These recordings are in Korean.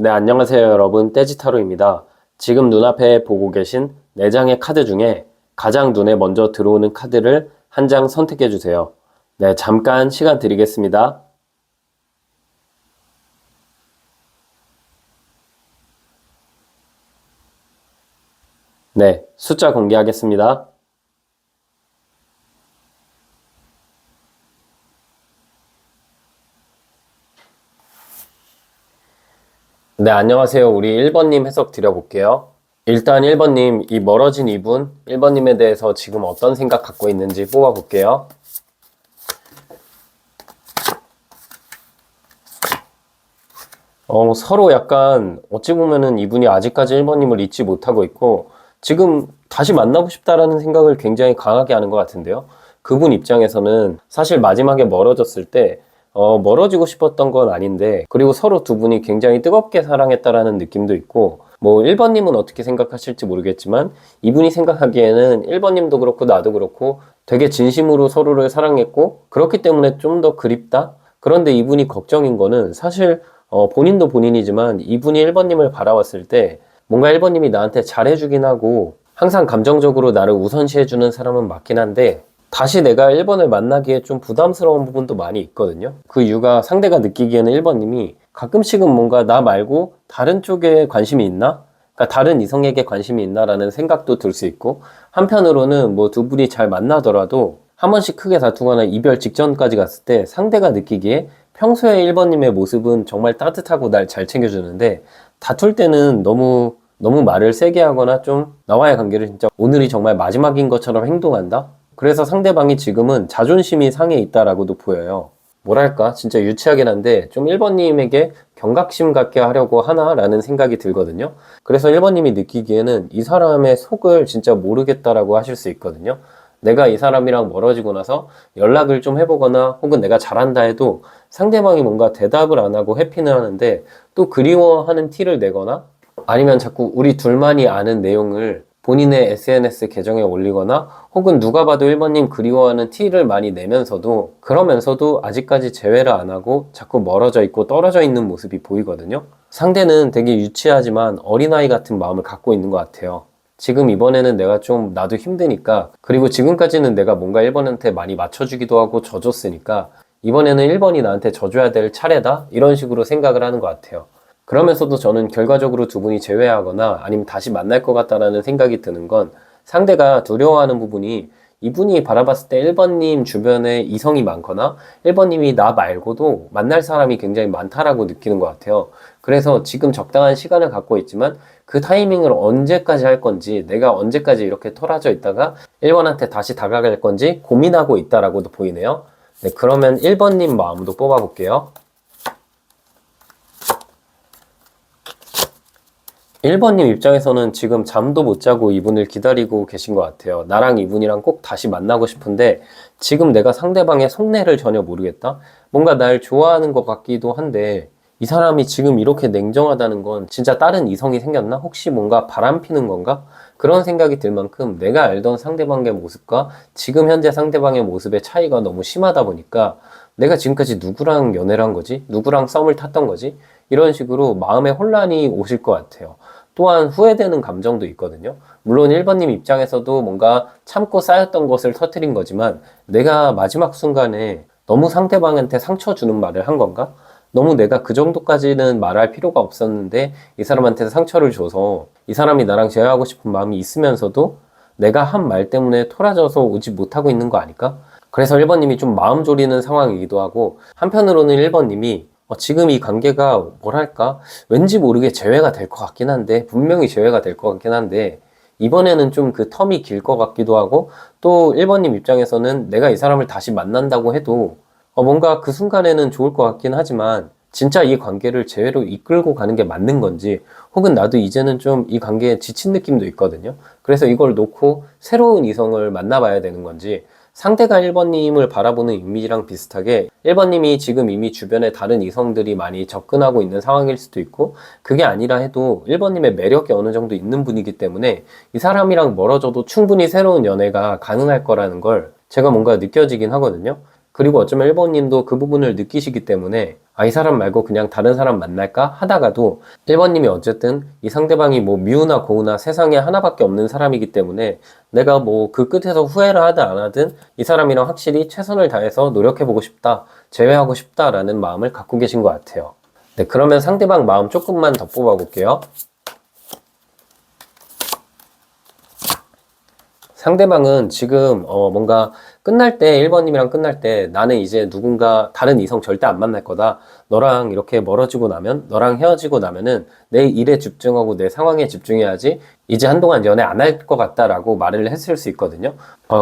네, 안녕하세요 여러분. 떼지타로입니다. 지금 눈앞에 보고 계신 4장의 카드 중에 가장 눈에 먼저 들어오는 카드를 한 장 선택해 주세요. 네, 잠깐 시간 드리겠습니다. 네, 숫자 공개하겠습니다. 네, 안녕하세요. 우리 1번님 해석 드려볼게요. 일단 1번님, 이 멀어진 이분, 1번님에 대해서 지금 어떤 생각 갖고 있는지 뽑아볼게요. 서로 약간 어찌 보면은 이분이 아직까지 1번님을 잊지 못하고 있고 지금 다시 만나고 싶다라는 생각을 굉장히 강하게 하는 것 같은데요. 그분 입장에서는 사실 마지막에 멀어졌을 때 멀어지고 싶었던 건 아닌데, 그리고 서로 두 분이 굉장히 뜨겁게 사랑했다라는 느낌도 있고, 뭐 1번님은 어떻게 생각하실지 모르겠지만 이분이 생각하기에는 1번님도 그렇고 나도 그렇고 되게 진심으로 서로를 사랑했고 그렇기 때문에 좀 더 그립다? 그런데 이분이 걱정인 거는 사실 본인도 본인이지만 이분이 1번님을 바라봤을 때 뭔가 1번님이 나한테 잘해주긴 하고 항상 감정적으로 나를 우선시해주는 사람은 맞긴 한데 다시 내가 1번을 만나기에 좀 부담스러운 부분도 많이 있거든요. 그 이유가 상대가 느끼기에는 1번님이 가끔씩은 뭔가 나 말고 다른 쪽에 관심이 있나? 그러니까 다른 이성에게 관심이 있나라는 생각도 들 수 있고, 한편으로는 뭐 두 분이 잘 만나더라도 한 번씩 크게 다투거나 이별 직전까지 갔을 때 상대가 느끼기에 평소에 1번님의 모습은 정말 따뜻하고 날 잘 챙겨주는데 다툴 때는 너무 말을 세게 하거나 좀 나와의 관계를 진짜 오늘이 정말 마지막인 것처럼 행동한다? 그래서 상대방이 지금은 자존심이 상해 있다라고도 보여요. 뭐랄까 진짜 유치하긴 한데 좀 1번님에게 경각심 갖게 하려고 하나라는 생각이 들거든요. 그래서 1번님이 느끼기에는 이 사람의 속을 진짜 모르겠다라고 하실 수 있거든요. 내가 이 사람이랑 멀어지고 나서 연락을 좀 해보거나 혹은 내가 잘한다 해도 상대방이 뭔가 대답을 안 하고 회피는 하는데 또 그리워하는 티를 내거나 아니면 자꾸 우리 둘만이 아는 내용을 본인의 SNS 계정에 올리거나 혹은 누가 봐도 1번님 그리워하는 티를 많이 내면서도 그러면서도 아직까지 재회를 안 하고 자꾸 멀어져 있고 떨어져 있는 모습이 보이거든요. 상대는 되게 유치하지만 어린아이 같은 마음을 갖고 있는 것 같아요. 지금 이번에는 내가 좀 나도 힘드니까, 그리고 지금까지는 내가 뭔가 1번한테 많이 맞춰주기도 하고 져줬으니까 이번에는 1번이 나한테 져줘야 될 차례다? 이런 식으로 생각을 하는 것 같아요. 그러면서도 저는 결과적으로 두 분이 재회하거나 아니면 다시 만날 것 같다라는 생각이 드는 건 상대가 두려워하는 부분이 이분이 바라봤을 때 1번님 주변에 이성이 많거나 1번님이 나 말고도 만날 사람이 굉장히 많다라고 느끼는 것 같아요. 그래서 지금 적당한 시간을 갖고 있지만 그 타이밍을 언제까지 할 건지, 내가 언제까지 이렇게 토라져 있다가 1번한테 다시 다가갈 건지 고민하고 있다라고도 보이네요. 네, 그러면 1번님 마음도 뽑아볼게요. 1번님 입장에서는 지금 잠도 못 자고 이분을 기다리고 계신 것 같아요. 나랑 이분이랑 꼭 다시 만나고 싶은데 지금 내가 상대방의 속내를 전혀 모르겠다? 뭔가 날 좋아하는 것 같기도 한데 이 사람이 지금 이렇게 냉정하다는 건 진짜 다른 이성이 생겼나? 혹시 뭔가 바람피는 건가? 그런 생각이 들 만큼 내가 알던 상대방의 모습과 지금 현재 상대방의 모습의 차이가 너무 심하다 보니까 내가 지금까지 누구랑 연애를 한 거지? 누구랑 썸을 탔던 거지? 이런 식으로 마음의 혼란이 오실 것 같아요. 또한 후회되는 감정도 있거든요. 물론 1번님 입장에서도 뭔가 참고 쌓였던 것을 터뜨린 거지만 내가 마지막 순간에 너무 상대방한테 상처 주는 말을 한 건가? 너무 내가 그 정도까지는 말할 필요가 없었는데 이 사람한테 상처를 줘서 이 사람이 나랑 재회하고 싶은 마음이 있으면서도 내가 한 말 때문에 토라져서 오지 못하고 있는 거 아닐까? 그래서 1번님이 좀 마음 졸이는 상황이기도 하고, 한편으로는 1번님이 지금 이 관계가 뭐랄까 왠지 모르게 재회가 될 것 같긴 한데, 분명히 재회가 될 것 같긴 한데 이번에는 좀 그 텀이 길 것 같기도 하고, 또 1번님 입장에서는 내가 이 사람을 다시 만난다고 해도 뭔가 그 순간에는 좋을 것 같긴 하지만 진짜 이 관계를 재회로 이끌고 가는 게 맞는 건지, 혹은 나도 이제는 좀 이 관계에 지친 느낌도 있거든요. 그래서 이걸 놓고 새로운 이성을 만나봐야 되는 건지, 상대가 1번님을 바라보는 이미지랑 비슷하게 1번님이 지금 이미 주변에 다른 이성들이 많이 접근하고 있는 상황일 수도 있고, 그게 아니라 해도 1번님의 매력이 어느 정도 있는 분이기 때문에 이 사람이랑 멀어져도 충분히 새로운 연애가 가능할 거라는 걸 제가 뭔가 느껴지긴 하거든요. 그리고 어쩌면 1번님도 그 부분을 느끼시기 때문에 아, 이 사람 말고 그냥 다른 사람 만날까 하다가도 1번님이 어쨌든 이 상대방이 뭐 미우나 고우나 세상에 하나밖에 없는 사람이기 때문에 내가 뭐 그 끝에서 후회를 하든 안 하든 이 사람이랑 확실히 최선을 다해서 노력해보고 싶다, 재회하고 싶다라는 마음을 갖고 계신 것 같아요. 네, 그러면 상대방 마음 조금만 더 뽑아볼게요. 상대방은 지금 뭔가 끝날 때 1번님이랑 끝날 때 나는 이제 누군가 다른 이성 절대 안 만날 거다. 너랑 이렇게 멀어지고 나면 너랑 헤어지고 나면은 내 일에 집중하고 내 상황에 집중해야지 이제 한동안 연애 안 할 것 같다라고 말을 했을 수 있거든요.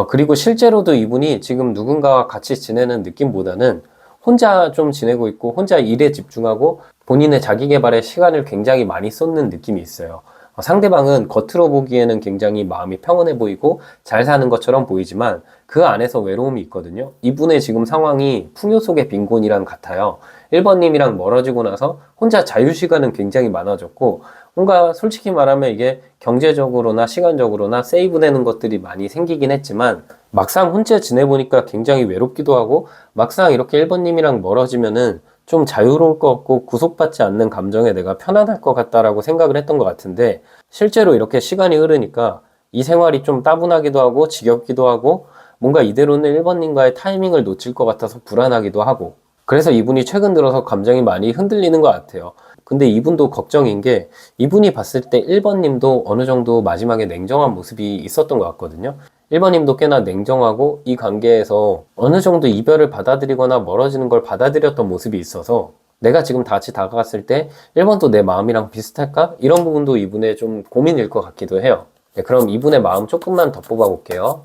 그리고 실제로도 이분이 지금 누군가와 같이 지내는 느낌보다는 혼자 좀 지내고 있고 혼자 일에 집중하고 본인의 자기 개발에 시간을 굉장히 많이 쏟는 느낌이 있어요. 상대방은 겉으로 보기에는 굉장히 마음이 평온해 보이고 잘 사는 것처럼 보이지만 그 안에서 외로움이 있거든요. 이분의 지금 상황이 풍요 속의 빈곤이랑 같아요. 1번님이랑 멀어지고 나서 혼자 자유시간은 굉장히 많아졌고 뭔가 솔직히 말하면 이게 경제적으로나 시간적으로나 세이브되는 것들이 많이 생기긴 했지만 막상 혼자 지내보니까 굉장히 외롭기도 하고 막상 이렇게 1번님이랑 멀어지면은 좀 자유로울 것 같고 구속받지 않는 감정에 내가 편안할 것 같다라고 생각을 했던 것 같은데 실제로 이렇게 시간이 흐르니까 이 생활이 좀 따분하기도 하고 지겹기도 하고 뭔가 이대로는 1번님과의 타이밍을 놓칠 것 같아서 불안하기도 하고 그래서 이분이 최근 들어서 감정이 많이 흔들리는 것 같아요. 근데 이분도 걱정인 게 이분이 봤을 때 1번님도 어느 정도 마지막에 냉정한 모습이 있었던 것 같거든요. 1번님도 꽤나 냉정하고 이 관계에서 어느 정도 이별을 받아들이거나 멀어지는 걸 받아들였던 모습이 있어서 내가 지금 같이 다가갔을 때 1번도 내 마음이랑 비슷할까? 이런 부분도 이분의 좀 고민일 것 같기도 해요. 네, 그럼 이분의 마음 조금만 더 뽑아볼게요.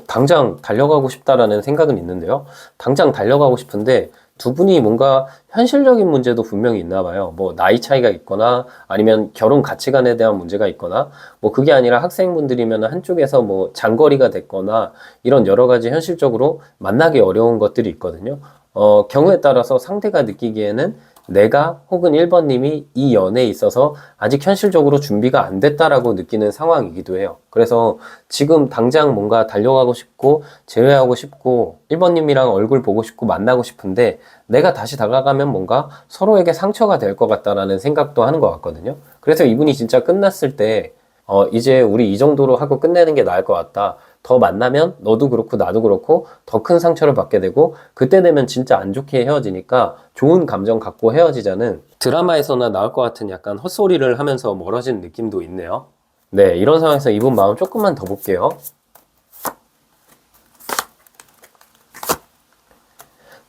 당장 달려가고 싶다라는 생각은 있는데요. 당장 달려가고 싶은데 두 분이 뭔가 현실적인 문제도 분명히 있나 봐요. 뭐 나이 차이가 있거나 아니면 결혼 가치관에 대한 문제가 있거나 뭐 그게 아니라 학생분들이면 한쪽에서 뭐 장거리가 됐거나 이런 여러 가지 현실적으로 만나기 어려운 것들이 있거든요. 경우에 따라서 상대가 느끼기에는 내가 혹은 1번님이 이 연애에 있어서 아직 현실적으로 준비가 안 됐다라고 느끼는 상황이기도 해요. 그래서 지금 당장 뭔가 달려가고 싶고 재회하고 싶고 1번님이랑 얼굴 보고 싶고 만나고 싶은데 내가 다시 다가가면 뭔가 서로에게 상처가 될 것 같다라는 생각도 하는 것 같거든요. 그래서 이분이 진짜 끝났을 때 이제 우리 이 정도로 하고 끝내는 게 나을 것 같다. 더 만나면 너도 그렇고 나도 그렇고 더 큰 상처를 받게 되고 그때 되면 진짜 안 좋게 헤어지니까 좋은 감정 갖고 헤어지자는 드라마에서나 나올 것 같은 약간 헛소리를 하면서 멀어지는 느낌도 있네요. 네, 이런 상황에서 이분 마음 조금만 더 볼게요.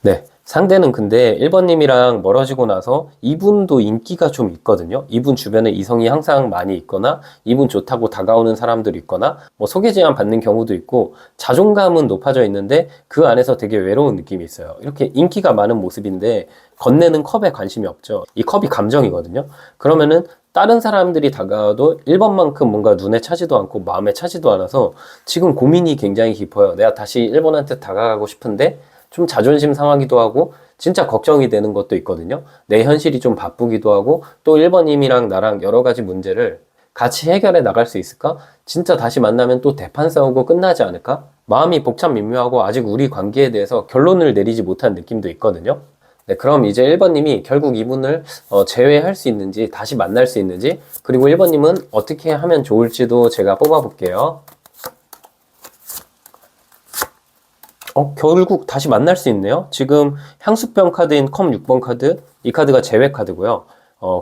네, 상대는 근데 1번님이랑 멀어지고 나서 이분도 인기가 좀 있거든요. 이분 주변에 이성이 항상 많이 있거나 이분 좋다고 다가오는 사람들이 있거나 뭐 소개 제안 받는 경우도 있고 자존감은 높아져 있는데 그 안에서 되게 외로운 느낌이 있어요. 이렇게 인기가 많은 모습인데 건네는 컵에 관심이 없죠. 이 컵이 감정이거든요. 그러면은 다른 사람들이 다가와도 1번만큼 뭔가 눈에 차지도 않고 마음에 차지도 않아서 지금 고민이 굉장히 깊어요. 내가 다시 1번한테 다가가고 싶은데 좀 자존심 상하기도 하고 진짜 걱정이 되는 것도 있거든요. 내 현실이 좀 바쁘기도 하고 또 1번님이랑 나랑 여러 가지 문제를 같이 해결해 나갈 수 있을까? 진짜 다시 만나면 또 대판 싸우고 끝나지 않을까? 마음이 복잡 미묘하고 아직 우리 관계에 대해서 결론을 내리지 못한 느낌도 있거든요. 네, 그럼 이제 1번님이 결국 이분을 제외할 수 있는지 다시 만날 수 있는지 그리고 1번님은 어떻게 하면 좋을지도 제가 뽑아볼게요. 결국 다시 만날 수 있네요. 지금 향수병 카드인 컵 6번 카드, 이 카드가 재회 카드고요.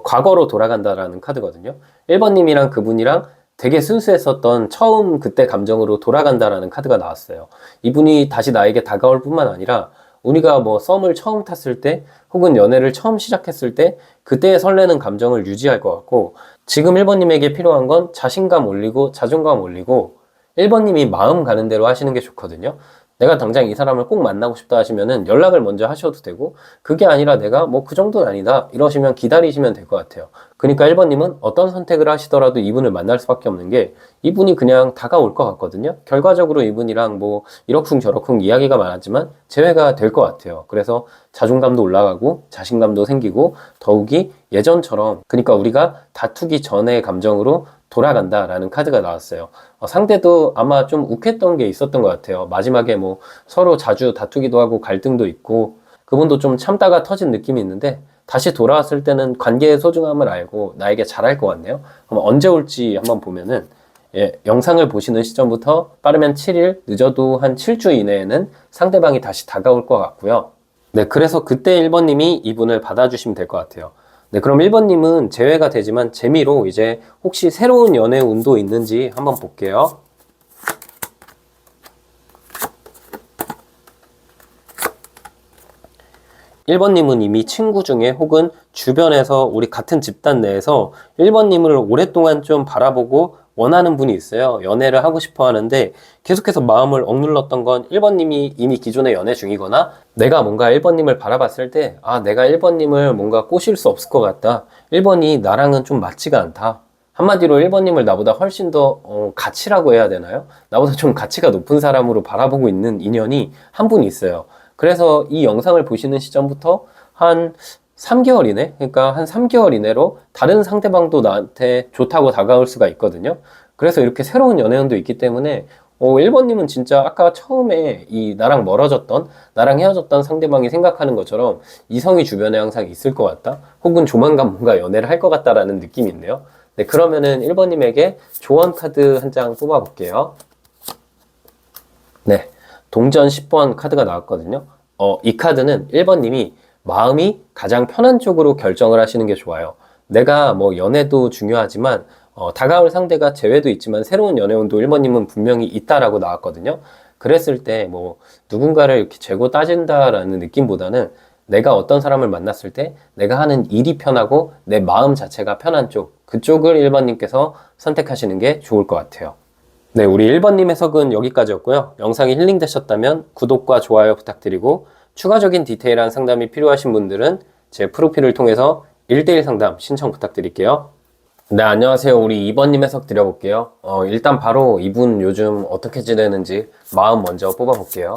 과거로 돌아간다라는 카드거든요. 1번님이랑 그분이랑 되게 순수했었던 처음 그때 감정으로 돌아간다라는 카드가 나왔어요. 이분이 다시 나에게 다가올 뿐만 아니라 우리가 뭐 썸을 처음 탔을 때 혹은 연애를 처음 시작했을 때 그때의 설레는 감정을 유지할 것 같고 지금 1번님에게 필요한 건 자신감 올리고 자존감 올리고 1번님이 마음 가는 대로 하시는 게 좋거든요. 내가 당장 이 사람을 꼭 만나고 싶다 하시면은 연락을 먼저 하셔도 되고 그게 아니라 내가 뭐 그 정도는 아니다 이러시면 기다리시면 될 것 같아요. 그러니까 1번님은 어떤 선택을 하시더라도 이분을 만날 수밖에 없는 게 이분이 그냥 다가올 것 같거든요. 결과적으로 이분이랑 뭐 이러쿵저러쿵 이야기가 많았지만 재회가 될 것 같아요. 그래서 자존감도 올라가고 자신감도 생기고 더욱이 예전처럼 그러니까 우리가 다투기 전의 감정으로 돌아간다라는 카드가 나왔어요. 상대도 아마 좀 욱했던 게 있었던 것 같아요. 마지막에 뭐 서로 자주 다투기도 하고 갈등도 있고 그분도 좀 참다가 터진 느낌이 있는데 다시 돌아왔을 때는 관계의 소중함을 알고 나에게 잘할 것 같네요. 그럼 언제 올지 한번 보면은 영상을 보시는 시점부터 빠르면 7일, 늦어도 한 7주 이내에는 상대방이 다시 다가올 것 같고요. 네, 그래서 그때 1번님이 이분을 받아주시면 될 것 같아요. 네, 그럼 1번님은 제외가 되지만 재미로 이제 혹시 새로운 연애 운도 있는지 한번 볼게요. (1번님은) 이미 친구 중에 혹은 주변에서 우리 같은 집단 내에서 1번님을 오랫동안 좀 바라보고 원하는 분이 있어요. 연애를 하고 싶어 하는데 계속해서 마음을 억눌렀던 건 1번님이 이미 기존에 연애 중이거나 내가 뭔가 1번님을 바라봤을 때 내가 1번님을 뭔가 꼬실 수 없을 것 같다. 1번이 나랑은 좀 맞지가 않다. 한마디로 1번님을 나보다 훨씬 더 가치라고 해야 되나요? 나보다 좀 가치가 높은 사람으로 바라보고 있는 인연이 한 분 있어요. 그래서 이 영상을 보시는 시점부터 한 3개월 이내? 그러니까 한 3개월 이내로 다른 상대방도 나한테 좋다고 다가올 수가 있거든요. 그래서 이렇게 새로운 연애운도 있기 때문에 1번님은 진짜 아까 처음에 나랑 멀어졌던, 나랑 헤어졌던 상대방이 생각하는 것처럼 이성이 주변에 항상 있을 것 같다? 혹은 조만간 뭔가 연애를 할 것 같다라는 느낌이 있네요. 네, 그러면은 1번님에게 조언 카드 한 장 뽑아 볼게요. 네, 동전 10번 카드가 나왔거든요. 이 카드는 1번님이 마음이 가장 편한 쪽으로 결정을 하시는 게 좋아요. 내가 뭐 연애도 중요하지만 다가올 상대가 재회도 있지만 새로운 연애운도 1번님은 분명히 있다라고 나왔거든요. 그랬을 때 뭐 누군가를 이렇게 재고 따진다라는 느낌보다는 내가 어떤 사람을 만났을 때 내가 하는 일이 편하고 내 마음 자체가 편한 쪽, 그쪽을 1번님께서 선택하시는 게 좋을 것 같아요. 네, 우리 1번님 해석은 여기까지였고요. 영상이 힐링되셨다면 구독과 좋아요 부탁드리고 추가적인 디테일한 상담이 필요하신 분들은 제 프로필을 통해서 1대1 상담 신청 부탁드릴게요. 네, 안녕하세요. 우리 2번님 해석 드려볼게요. 일단 바로 이분 요즘 어떻게 지내는지 마음 먼저 뽑아볼게요.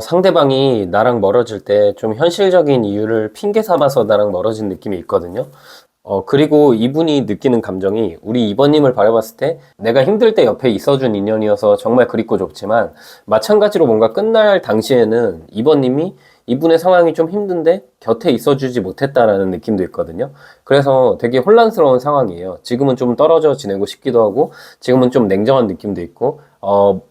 상대방이 나랑 멀어질 때 좀 현실적인 이유를 핑계 삼아서 나랑 멀어진 느낌이 있거든요. 그리고 이분이 느끼는 감정이 우리 2번님을 바라봤을 때 내가 힘들 때 옆에 있어준 인연이어서 정말 그립고 좋지만 마찬가지로 뭔가 끝날 당시에는 2번님이 이분의 상황이 좀 힘든데 곁에 있어주지 못했다라는 느낌도 있거든요. 그래서 되게 혼란스러운 상황이에요. 지금은 좀 떨어져 지내고 싶기도 하고 지금은 좀 냉정한 느낌도 있고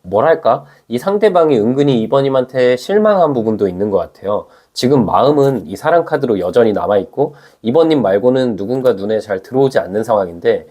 뭐랄까 이 상대방이 은근히 2번님한테 실망한 부분도 있는 것 같아요. 지금 마음은 이 사랑 카드로 여전히 남아있고 2번님 말고는 누군가 눈에 잘 들어오지 않는 상황인데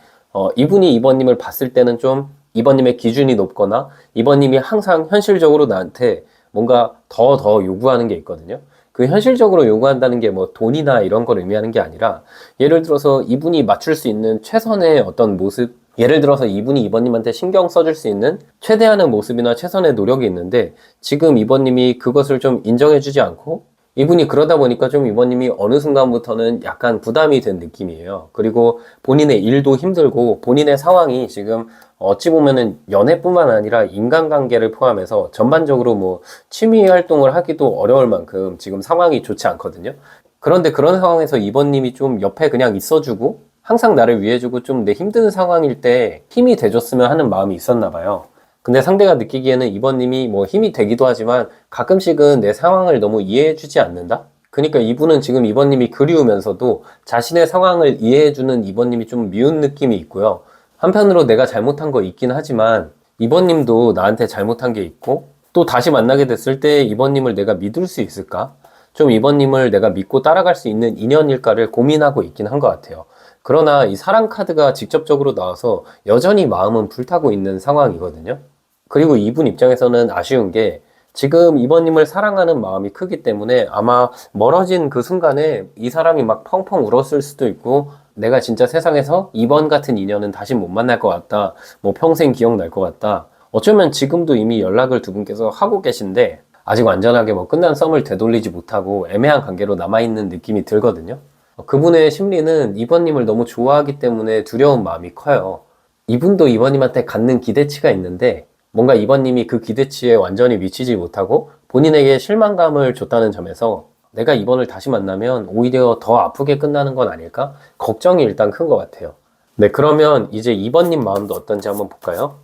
이분이 2번님을 봤을 때는 좀 2번님의 기준이 높거나 2번님이 항상 현실적으로 나한테 뭔가 더 요구하는 게 있거든요. 그 현실적으로 요구한다는 게 뭐 돈이나 이런 걸 의미하는 게 아니라 예를 들어서 이분이 맞출 수 있는 최선의 어떤 모습, 예를 들어서 이분이 2번님한테 신경 써줄 수 있는 최대한의 모습이나 최선의 노력이 있는데 지금 2번님이 그것을 좀 인정해주지 않고 이분이 그러다 보니까 좀 2번님이 어느 순간부터는 약간 부담이 된 느낌이에요. 그리고 본인의 일도 힘들고 본인의 상황이 지금 어찌 보면은 연애뿐만 아니라 인간관계를 포함해서 전반적으로 뭐 취미 활동을 하기도 어려울 만큼 지금 상황이 좋지 않거든요. 그런데 그런 상황에서 2번님이 좀 옆에 그냥 있어주고 항상 나를 위해주고 좀 내 힘든 상황일 때 힘이 돼줬으면 하는 마음이 있었나 봐요. 근데 상대가 느끼기에는 2번님이 뭐 힘이 되기도 하지만 가끔씩은 내 상황을 너무 이해해주지 않는다? 그러니까 이분은 지금 2번님이 그리우면서도 자신의 상황을 이해해주는 2번님이 좀 미운 느낌이 있고요. 한편으로 내가 잘못한 거 있긴 하지만 2번님도 나한테 잘못한 게 있고 또 다시 만나게 됐을 때 2번님을 내가 믿을 수 있을까? 좀 2번님을 내가 믿고 따라갈 수 있는 인연일까를 고민하고 있긴 한 것 같아요. 그러나 이 사랑 카드가 직접적으로 나와서 여전히 마음은 불타고 있는 상황이거든요. 그리고 이분 입장에서는 아쉬운 게 지금 2번님을 사랑하는 마음이 크기 때문에 아마 멀어진 그 순간에 이 사람이 막 펑펑 울었을 수도 있고 내가 진짜 세상에서 2번 같은 인연은 다시 못 만날 것 같다. 뭐 평생 기억날 것 같다. 어쩌면 지금도 이미 연락을 두 분께서 하고 계신데 아직 완전하게 뭐 끝난 썸을 되돌리지 못하고 애매한 관계로 남아있는 느낌이 들거든요. 그분의 심리는 2번님을 너무 좋아하기 때문에 두려운 마음이 커요. 이분도 2번님한테 갖는 기대치가 있는데 뭔가 2번님이 그 기대치에 완전히 미치지 못하고 본인에게 실망감을 줬다는 점에서 내가 이번을 다시 만나면 오히려 더 아프게 끝나는 건 아닐까? 걱정이 일단 큰 것 같아요. 네, 그러면 이제 2번님 마음도 어떤지 한번 볼까요?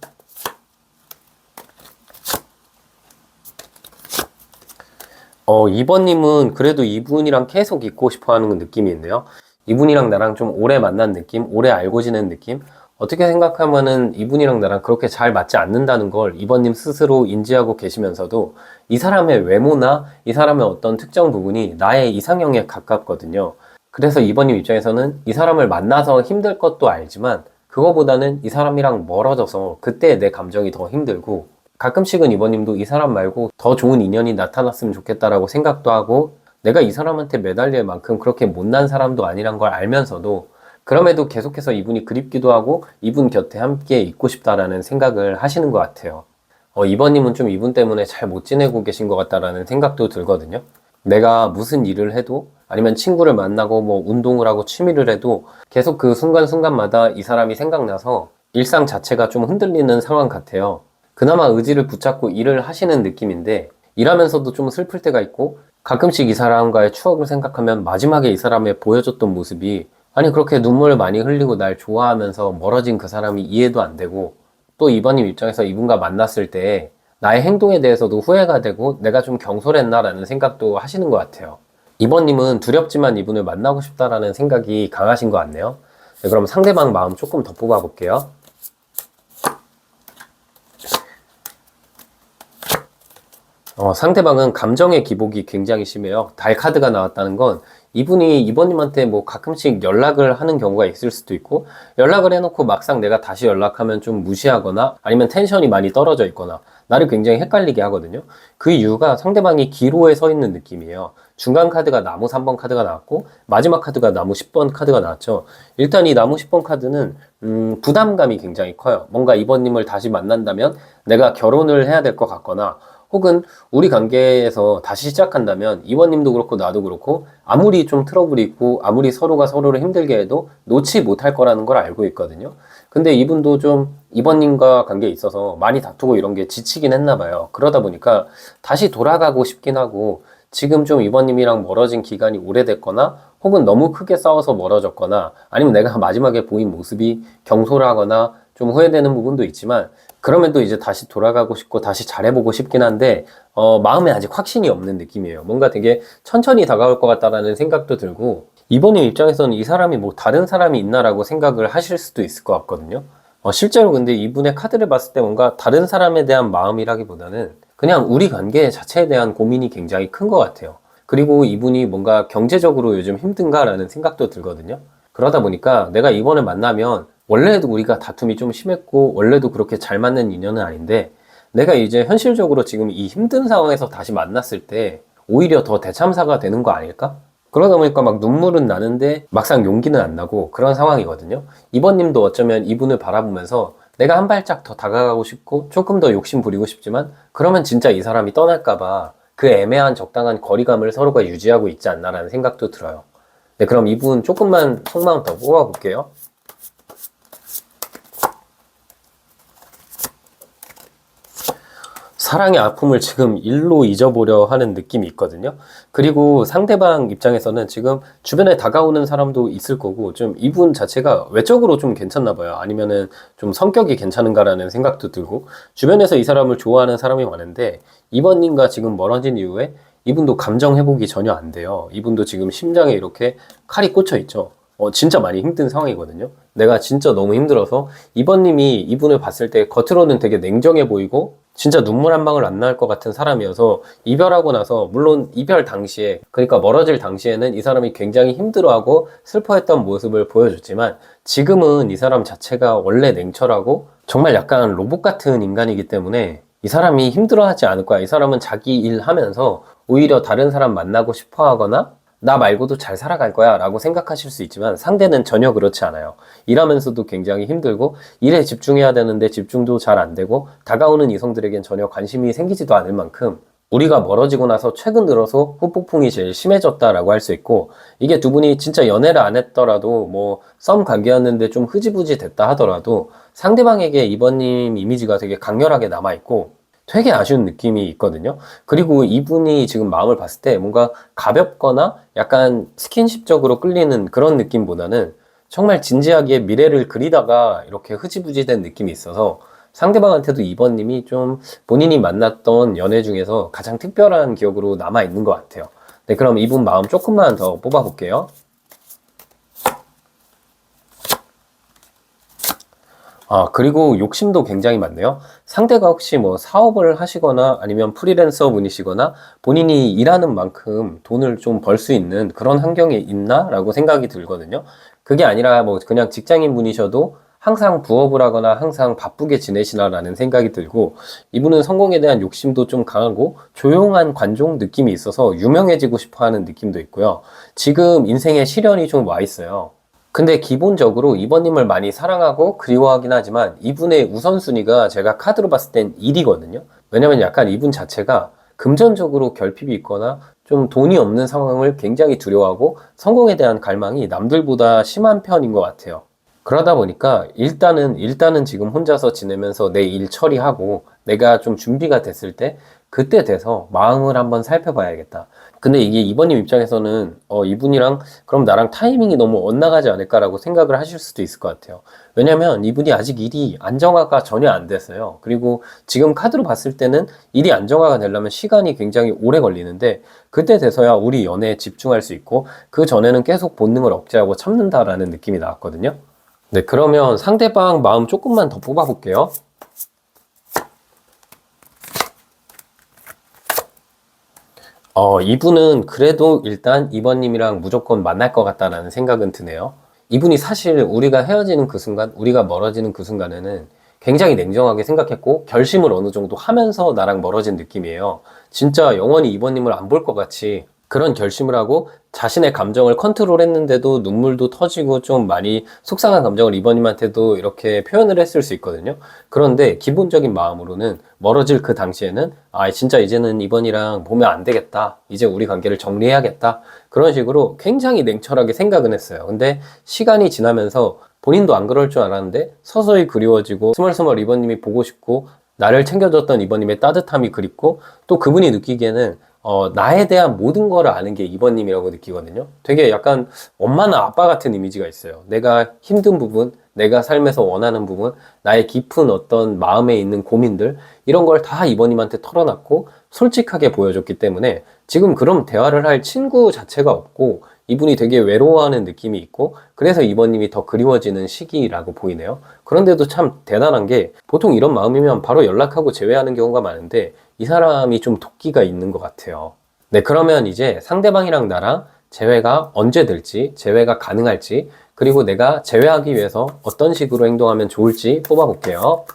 2번님은 그래도 이분이랑 계속 있고 싶어 하는 느낌이 있네요. 이분이랑 나랑 좀 오래 만난 느낌, 오래 알고 지낸 느낌? 어떻게 생각하면은 이분이랑 나랑 그렇게 잘 맞지 않는다는 걸 2번님 스스로 인지하고 계시면서도 이 사람의 외모나 이 사람의 어떤 특정 부분이 나의 이상형에 가깝거든요. 그래서 2번님 입장에서는 이 사람을 만나서 힘들 것도 알지만 그거보다는 이 사람이랑 멀어져서 그때 내 감정이 더 힘들고 가끔씩은 2번님도 이 사람 말고 더 좋은 인연이 나타났으면 좋겠다라고 생각도 하고 내가 이 사람한테 매달릴 만큼 그렇게 못난 사람도 아니란 걸 알면서도 그럼에도 계속해서 이분이 그립기도 하고 이분 곁에 함께 있고 싶다라는 생각을 하시는 것 같아요. 2번님은 좀 이분 때문에 잘 못 지내고 계신 것 같다라는 생각도 들거든요. 내가 무슨 일을 해도 아니면 친구를 만나고 뭐 운동을 하고 취미를 해도 계속 그 순간순간마다 이 사람이 생각나서 일상 자체가 좀 흔들리는 상황 같아요. 그나마 의지를 붙잡고 일을 하시는 느낌인데 일하면서도 좀 슬플 때가 있고 가끔씩 이 사람과의 추억을 생각하면 마지막에 이 사람의 보여줬던 모습이 아니 그렇게 눈물을 많이 흘리고 날 좋아하면서 멀어진 그 사람이 이해도 안 되고 또 이번님 입장에서 이분과 만났을 때 나의 행동에 대해서도 후회가 되고 내가 좀 경솔했나라는 생각도 하시는 것 같아요. 이번님은 두렵지만 이분을 만나고 싶다라는 생각이 강하신 것 같네요. 네, 그럼 상대방 마음 조금 더 뽑아볼게요. 상대방은 감정의 기복이 굉장히 심해요. 달 카드가 나왔다는 건 이분이 이번님한테 뭐 가끔씩 연락을 하는 경우가 있을 수도 있고 연락을 해놓고 막상 내가 다시 연락하면 좀 무시하거나 아니면 텐션이 많이 떨어져 있거나 나를 굉장히 헷갈리게 하거든요. 그 이유가 상대방이 기로에 서 있는 느낌이에요. 중간 카드가 나무 3번 카드가 나왔고 마지막 카드가 나무 10번 카드가 나왔죠. 일단 이 나무 10번 카드는 부담감이 굉장히 커요. 뭔가 이번님을 다시 만난다면 내가 결혼을 해야 될 것 같거나 혹은 우리 관계에서 다시 시작한다면 이원님도 그렇고 나도 그렇고 아무리 좀 트러블이 있고 아무리 서로가 서로를 힘들게 해도 놓지 못할 거라는 걸 알고 있거든요. 근데 이분도 좀 이번님과 관계에 있어서 많이 다투고 이런 게 지치긴 했나 봐요. 그러다 보니까 다시 돌아가고 싶긴 하고 지금 좀 이번님이랑 멀어진 기간이 오래됐거나 혹은 너무 크게 싸워서 멀어졌거나 아니면 내가 마지막에 보인 모습이 경솔하거나 좀 후회되는 부분도 있지만 그러면 또 이제 다시 돌아가고 싶고 다시 잘해보고 싶긴 한데 마음에 아직 확신이 없는 느낌이에요. 뭔가 되게 천천히 다가올 것 같다라는 생각도 들고 이번님 입장에서는 이 사람이 뭐 다른 사람이 있나라고 생각을 하실 수도 있을 것 같거든요. 실제로 근데 이분의 카드를 봤을 때 뭔가 다른 사람에 대한 마음이라기보다는 그냥 우리 관계 자체에 대한 고민이 굉장히 큰 것 같아요. 그리고 이분이 뭔가 경제적으로 요즘 힘든가라는 생각도 들거든요. 그러다 보니까 내가 이번에 만나면 원래도 우리가 다툼이 좀 심했고 원래도 그렇게 잘 맞는 인연은 아닌데 내가 이제 현실적으로 지금 이 힘든 상황에서 다시 만났을 때 오히려 더 대참사가 되는 거 아닐까? 그러다 보니까 막 눈물은 나는데 막상 용기는 안 나고 그런 상황이거든요. 이번님도 어쩌면 이분을 바라보면서 내가 한 발짝 더 다가가고 싶고 조금 더 욕심 부리고 싶지만 그러면 진짜 이 사람이 떠날까봐 그 애매한 적당한 거리감을 서로가 유지하고 있지 않나라는 생각도 들어요. 네, 그럼 이분 조금만 속마음 더 뽑아볼게요. 사랑의 아픔을 지금 일로 잊어보려 하는 느낌이 있거든요. 그리고 상대방 입장에서는 지금 주변에 다가오는 사람도 있을 거고 좀 이분 자체가 외적으로 좀 괜찮나 봐요. 아니면은 좀 성격이 괜찮은가라는 생각도 들고 주변에서 이 사람을 좋아하는 사람이 많은데 이번님과 지금 멀어진 이후에 이분도 감정 회복이 전혀 안 돼요. 이분도 지금 심장에 이렇게 칼이 꽂혀 있죠. 진짜 많이 힘든 상황이거든요. 내가 진짜 너무 힘들어서 이번님이 이분을 봤을 때 겉으로는 되게 냉정해 보이고 진짜 눈물 한 방울 안 나올 것 같은 사람이어서 이별하고 나서 물론 이별 당시에 그러니까 멀어질 당시에는 이 사람이 굉장히 힘들어하고 슬퍼했던 모습을 보여줬지만 지금은 이 사람 자체가 원래 냉철하고 정말 약간 로봇 같은 인간이기 때문에 이 사람이 힘들어하지 않을 거야. 이 사람은 자기 일 하면서 오히려 다른 사람 만나고 싶어 하거나 나 말고도 잘 살아갈 거야 라고 생각하실 수 있지만 상대는 전혀 그렇지 않아요. 일하면서도 굉장히 힘들고 일에 집중해야 되는데 집중도 잘 안 되고 다가오는 이성들에겐 전혀 관심이 생기지도 않을 만큼 우리가 멀어지고 나서 최근 들어서 후폭풍이 제일 심해졌다라고 할 수 있고 이게 두 분이 진짜 연애를 안 했더라도 뭐 썸 관계였는데 좀 흐지부지 됐다 하더라도 상대방에게 이번님 이미지가 되게 강렬하게 남아있고 되게 아쉬운 느낌이 있거든요. 그리고 이분이 지금 마음을 봤을 때 뭔가 가볍거나 약간 스킨십적으로 끌리는 그런 느낌보다는 정말 진지하게 미래를 그리다가 이렇게 흐지부지 된 느낌이 있어서 상대방한테도 이번님이 좀 본인이 만났던 연애 중에서 가장 특별한 기억으로 남아 있는 것 같아요. 네, 그럼 이분 마음 조금만 더 뽑아볼게요. 그리고 욕심도 굉장히 많네요. 상대가 혹시 뭐 사업을 하시거나 아니면 프리랜서 분이시거나 본인이 일하는 만큼 돈을 좀 벌 수 있는 그런 환경에 있나? 라고 생각이 들거든요. 그게 아니라 뭐 그냥 직장인 분이셔도 항상 부업을 하거나 항상 바쁘게 지내시나라는 생각이 들고, 이분은 성공에 대한 욕심도 좀 강하고 조용한 관종 느낌이 있어서 유명해지고 싶어 하는 느낌도 있고요. 지금 인생에 시련이 좀 와 있어요. 근데 기본적으로 이번님을 많이 사랑하고 그리워하긴 하지만 이분의 우선순위가 제가 카드로 봤을 땐 1이거든요. 왜냐면 약간 이분 자체가 금전적으로 결핍이 있거나 좀 돈이 없는 상황을 굉장히 두려워하고 성공에 대한 갈망이 남들보다 심한 편인 것 같아요. 그러다 보니까 일단은 지금 혼자서 지내면서 내 일 처리하고 내가 좀 준비가 됐을 때 그때 돼서 마음을 한번 살펴봐야겠다. 근데 이게 이번님 입장에서는 이분이랑 그럼 나랑 타이밍이 너무 엇나가지 않을까라고 생각을 하실 수도 있을 것 같아요. 왜냐면 이분이 아직 일이 안정화가 전혀 안 됐어요. 그리고 지금 카드로 봤을 때는 일이 안정화가 되려면 시간이 굉장히 오래 걸리는데 그때 돼서야 우리 연애에 집중할 수 있고 그 전에는 계속 본능을 억제하고 참는다라는 느낌이 나왔거든요. 네, 그러면 상대방 마음 조금만 더 뽑아볼게요. 이분은 그래도 일단 이번님이랑 무조건 만날 것 같다라는 생각은 드네요. 이분이 사실 우리가 헤어지는 그 순간, 우리가 멀어지는 그 순간에는 굉장히 냉정하게 생각했고 결심을 어느 정도 하면서 나랑 멀어진 느낌이에요. 진짜 영원히 이번님을 안 볼 것 같이 그런 결심을 하고 자신의 감정을 컨트롤했는데도 눈물도 터지고 좀 많이 속상한 감정을 이번님한테도 이렇게 표현을 했을 수 있거든요. 그런데 기본적인 마음으로는 멀어질 그 당시에는 진짜 이제는 이번이랑 보면 안 되겠다. 이제 우리 관계를 정리해야겠다. 그런 식으로 굉장히 냉철하게 생각은 했어요. 근데 시간이 지나면서 본인도 안 그럴 줄 알았는데 서서히 그리워지고 스멀스멀 이번님이 보고 싶고 나를 챙겨줬던 이번님의 따뜻함이 그립고 또 그분이 느끼기에는 나에 대한 모든 거를 아는 게 이번님이라고 느끼거든요. 되게 약간 엄마나 아빠 같은 이미지가 있어요. 내가 힘든 부분, 내가 삶에서 원하는 부분, 나의 깊은 어떤 마음에 있는 고민들, 이런 걸 다 이번님한테 털어놨고 솔직하게 보여줬기 때문에 지금 그럼 대화를 할 친구 자체가 없고 이분이 되게 외로워하는 느낌이 있고 그래서 이번님이 더 그리워지는 시기라고 보이네요. 그런데도 참 대단한 게 보통 이런 마음이면 바로 연락하고 제외하는 경우가 많은데 이 사람이 좀 도끼가 있는 것 같아요. 네, 그러면 이제 상대방이랑 나랑 재회가 언제 될지, 재회가 가능할지, 그리고 내가 재회하기 위해서 어떤 식으로 행동하면 좋을지 뽑아볼게요.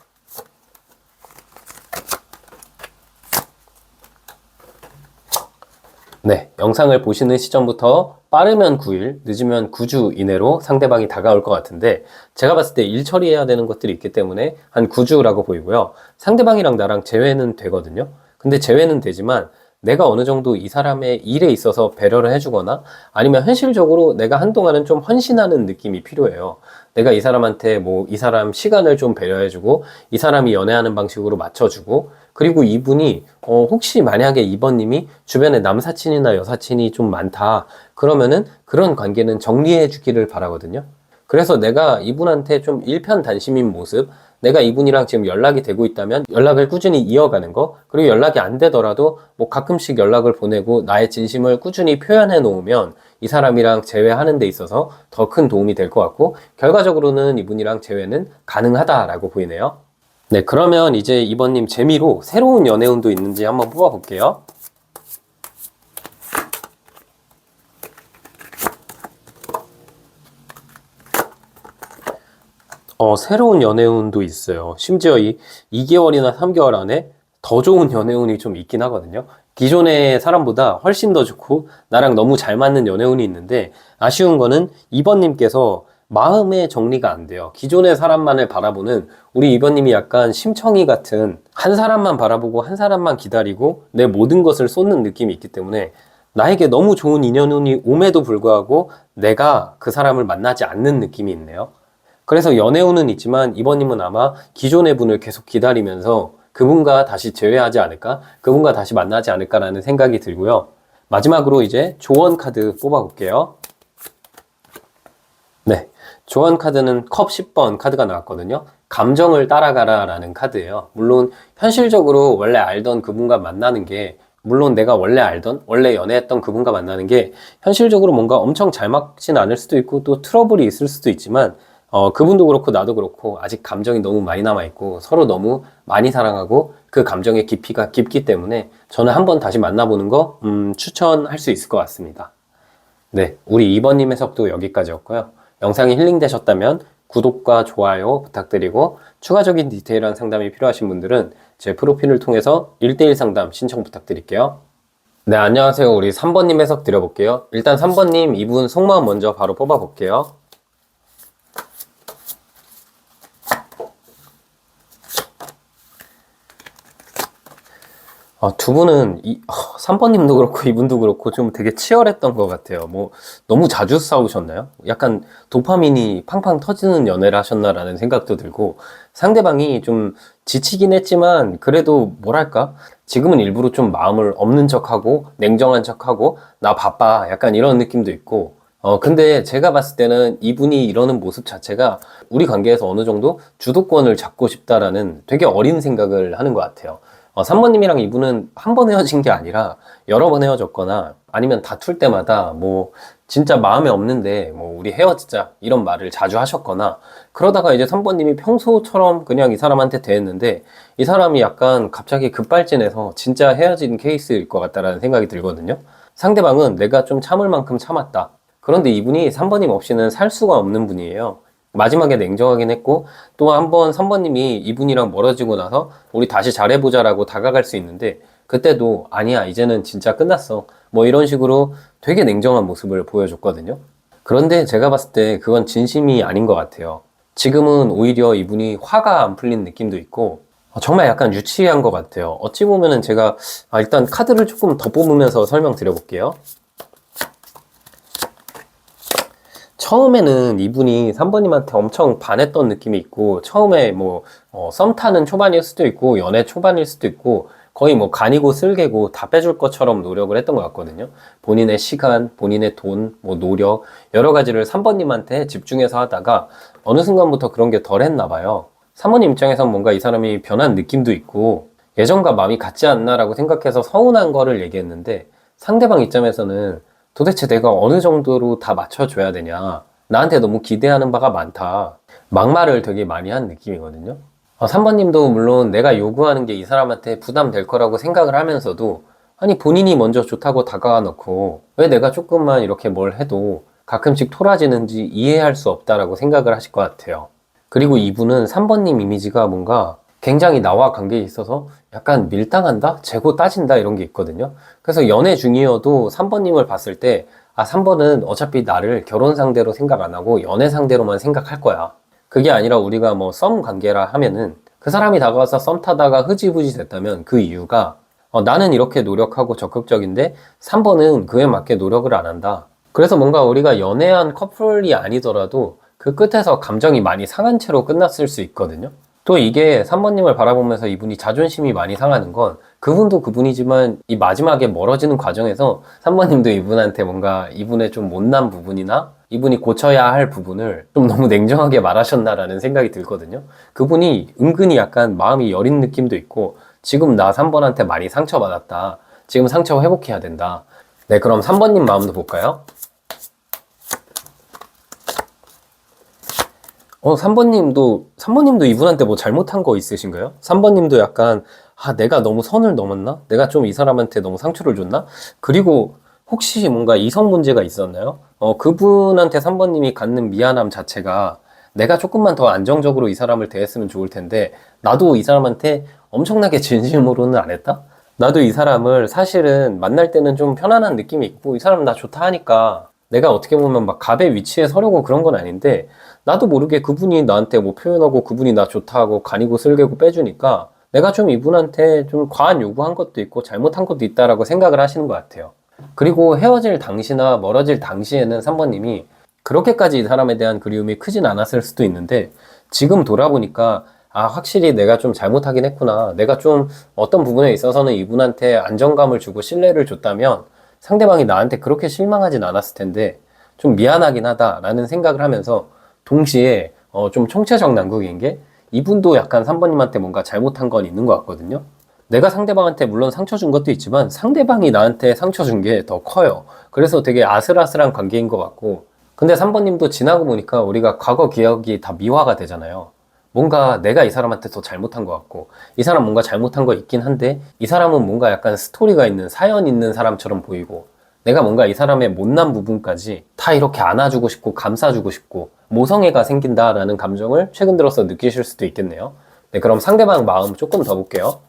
네, 영상을 보시는 시점부터 빠르면 9일, 늦으면 9주 이내로 상대방이 다가올 것 같은데 제가 봤을 때 일 처리해야 되는 것들이 있기 때문에 한 9주라고 보이고요. 상대방이랑 나랑 재회는 되거든요. 근데 재회는 되지만 내가 어느 정도 이 사람의 일에 있어서 배려를 해주거나 아니면 현실적으로 내가 한동안은 좀 헌신하는 느낌이 필요해요. 내가 이 사람한테 뭐 이 사람 시간을 좀 배려해주고 이 사람이 연애하는 방식으로 맞춰주고 그리고 이분이 혹시 만약에 이번님이 주변에 남사친이나 여사친이 좀 많다 그러면은 그런 관계는 정리해 주기를 바라거든요. 그래서 내가 이분한테 좀 일편단심인 모습, 내가 이분이랑 지금 연락이 되고 있다면 연락을 꾸준히 이어가는 거, 그리고 연락이 안 되더라도 뭐 가끔씩 연락을 보내고 나의 진심을 꾸준히 표현해 놓으면 이 사람이랑 재회하는 데 있어서 더 큰 도움이 될 것 같고 결과적으로는 이분이랑 재회는 가능하다라고 보이네요. 네, 그러면 이제 이번님 재미로 새로운 연애운도 있는지 한번 뽑아볼게요. 새로운 연애운도 있어요. 심지어 이 2개월이나 3개월 안에 더 좋은 연애운이 좀 있긴 하거든요. 기존의 사람보다 훨씬 더 좋고 나랑 너무 잘 맞는 연애운이 있는데 아쉬운 거는 2번님께서 마음의 정리가 안 돼요. 기존의 사람만을 바라보는 우리 2번님이 약간 심청이 같은 한 사람만 바라보고 한 사람만 기다리고 내 모든 것을 쏟는 느낌이 있기 때문에 나에게 너무 좋은 인연운이 옴에도 불구하고 내가 그 사람을 만나지 않는 느낌이 있네요. 그래서 연애운은 있지만 이번님은 아마 기존의 분을 계속 기다리면서 그분과 다시 재회하지 않을까? 그분과 다시 만나지 않을까라는 생각이 들고요. 마지막으로 이제 조언 카드 뽑아볼게요. 네. 조언 카드는 컵 10번 카드가 나왔거든요. 감정을 따라가라 라는 카드예요. 물론 현실적으로 원래 알던 그분과 만나는 게, 물론 내가 원래 알던, 원래 연애했던 그분과 만나는 게 현실적으로 뭔가 엄청 잘 맞진 않을 수도 있고 또 트러블이 있을 수도 있지만 그분도 그렇고 나도 그렇고 아직 감정이 너무 많이 남아있고 서로 너무 많이 사랑하고 그 감정의 깊이가 깊기 때문에 저는 한번 다시 만나보는 거 추천할 수 있을 것 같습니다. 네, 우리 2번님 해석도 여기까지였고요. 영상이 힐링되셨다면 구독과 좋아요 부탁드리고 추가적인 디테일한 상담이 필요하신 분들은 제 프로필을 통해서 1대1 상담 신청 부탁드릴게요. 네, 안녕하세요. 우리 3번님 해석 드려볼게요. 일단 3번님 이분 속마음 먼저 바로 뽑아볼게요. 두 분은 3번님도 그렇고 이분도 그렇고 좀 되게 치열했던 것 같아요. 뭐 너무 자주 싸우셨나요? 약간 도파민이 팡팡 터지는 연애를 하셨나라는 생각도 들고 상대방이 좀 지치긴 했지만 그래도 뭐랄까? 지금은 일부러 좀 마음을 없는 척하고 냉정한 척하고 나 바빠 약간 이런 느낌도 있고 근데 제가 봤을 때는 이분이 이러는 모습 자체가 우리 관계에서 어느 정도 주도권을 잡고 싶다라는 되게 어린 생각을 하는 것 같아요. 3번님이랑 이분은 한 번 헤어진 게 아니라 여러 번 헤어졌거나 아니면 다툴 때마다 뭐 진짜 마음에 없는데 뭐 우리 헤어지자 이런 말을 자주 하셨거나 그러다가 이제 3번님이 평소처럼 그냥 이 사람한테 대했는데 이 사람이 약간 갑자기 급발진해서 진짜 헤어진 케이스일 것 같다라는 생각이 들거든요. 상대방은 내가 좀 참을 만큼 참았다. 그런데 이분이 3번님 없이는 살 수가 없는 분이에요. 마지막에 냉정하긴 했고 또 한 번 3번님이 이분이랑 멀어지고 나서 우리 다시 잘해보자라고 다가갈 수 있는데 그때도 아니야 이제는 진짜 끝났어 뭐 이런 식으로 되게 냉정한 모습을 보여줬거든요. 그런데 제가 봤을 때 그건 진심이 아닌 것 같아요. 지금은 오히려 이분이 화가 안 풀린 느낌도 있고 정말 약간 유치한 것 같아요. 어찌 보면은 제가 일단 카드를 조금 더 뽑으면서 설명드려볼게요. 처음에는 이분이 3번님한테 엄청 반했던 느낌이 있고 처음에 뭐 썸 타는 초반일 수도 있고 연애 초반일 수도 있고 거의 뭐 간이고 쓸개고 다 빼줄 것처럼 노력을 했던 것 같거든요. 본인의 시간, 본인의 돈, 뭐 노력 여러 가지를 3번님한테 집중해서 하다가 어느 순간부터 그런 게 덜 했나 봐요. 3번님 입장에선 뭔가 이 사람이 변한 느낌도 있고 예전과 마음이 같지 않나라고 생각해서 서운한 거를 얘기했는데 상대방 입장에서는 도대체 내가 어느 정도로 다 맞춰줘야 되냐. 나한테 너무 기대하는 바가 많다. 막말을 되게 많이 한 느낌이거든요. 3번님도 물론 내가 요구하는 게 이 사람한테 부담될 거라고 생각을 하면서도 아니 본인이 먼저 좋다고 다가와 놓고 왜 내가 조금만 이렇게 뭘 해도 가끔씩 토라지는지 이해할 수 없다라고 생각을 하실 것 같아요. 그리고 이분은 3번님 이미지가 뭔가 굉장히 나와 관계에 있어서 약간 밀당한다? 재고 따진다? 이런 게 있거든요. 그래서 연애 중이어도 3번님을 봤을 때 3번은 어차피 나를 결혼 상대로 생각 안 하고 연애 상대로만 생각할 거야. 그게 아니라 우리가 뭐 썸 관계라 하면은 그 사람이 다가와서 썸 타다가 흐지부지 됐다면 그 이유가 나는 이렇게 노력하고 적극적인데 3번은 그에 맞게 노력을 안 한다. 그래서 뭔가 우리가 연애한 커플이 아니더라도 그 끝에서 감정이 많이 상한 채로 끝났을 수 있거든요. 또 이게 3번님을 바라보면서 이분이 자존심이 많이 상하는 건 그분도 그분이지만 이 마지막에 멀어지는 과정에서 3번님도 이분한테 뭔가 이분의 좀 못난 부분이나 이분이 고쳐야 할 부분을 좀 너무 냉정하게 말하셨나라는 생각이 들거든요. 그분이 은근히 약간 마음이 여린 느낌도 있고 지금 나 3번한테 많이 상처받았다. 지금 상처 회복해야 된다. 네, 그럼 3번님 마음도 볼까요? 3번님도 이분한테 뭐 잘못한 거 있으신가요? 3번님도 약간, 내가 너무 선을 넘었나? 내가 좀 이 사람한테 너무 상처를 줬나? 그리고 혹시 뭔가 이성 문제가 있었나요? 그분한테 3번님이 갖는 미안함 자체가 내가 조금만 더 안정적으로 이 사람을 대했으면 좋을 텐데, 나도 이 사람한테 엄청나게 진심으로는 안 했다? 나도 이 사람을 사실은 만날 때는 좀 편안한 느낌이 있고, 이 사람 나 좋다 하니까 내가 어떻게 보면 막 갑의 위치에 서려고 그런 건 아닌데, 나도 모르게 그분이 나한테 뭐 표현하고 그분이 나 좋다 하고 간이고 쓸개고 빼주니까 내가 좀 이분한테 좀 과한 요구한 것도 있고 잘못한 것도 있다라고 생각을 하시는 것 같아요. 그리고 헤어질 당시나 멀어질 당시에는 3번님이 그렇게까지 이 사람에 대한 그리움이 크진 않았을 수도 있는데 지금 돌아보니까 아, 확실히 내가 좀 잘못하긴 했구나. 내가 좀 어떤 부분에 있어서는 이분한테 안정감을 주고 신뢰를 줬다면 상대방이 나한테 그렇게 실망하진 않았을 텐데 좀 미안하긴 하다라는 생각을 하면서 동시에 좀 총체적 난국인 게 이분도 약간 3번님한테 뭔가 잘못한 건 있는 것 같거든요. 내가 상대방한테 물론 상처 준 것도 있지만 상대방이 나한테 상처 준 게 더 커요. 그래서 되게 아슬아슬한 관계인 것 같고, 근데 3번님도 지나고 보니까 우리가 과거 기억이 다 미화가 되잖아요. 뭔가 내가 이 사람한테 더 잘못한 것 같고, 이 사람 뭔가 잘못한 거 있긴 한데 이 사람은 뭔가 약간 스토리가 있는, 사연 있는 사람처럼 보이고, 내가 뭔가 이 사람의 못난 부분까지 다 이렇게 안아주고 싶고 감싸주고 싶고 모성애가 생긴다라는 감정을 최근 들어서 느끼실 수도 있겠네요. 네, 그럼 상대방 마음 조금 더 볼게요.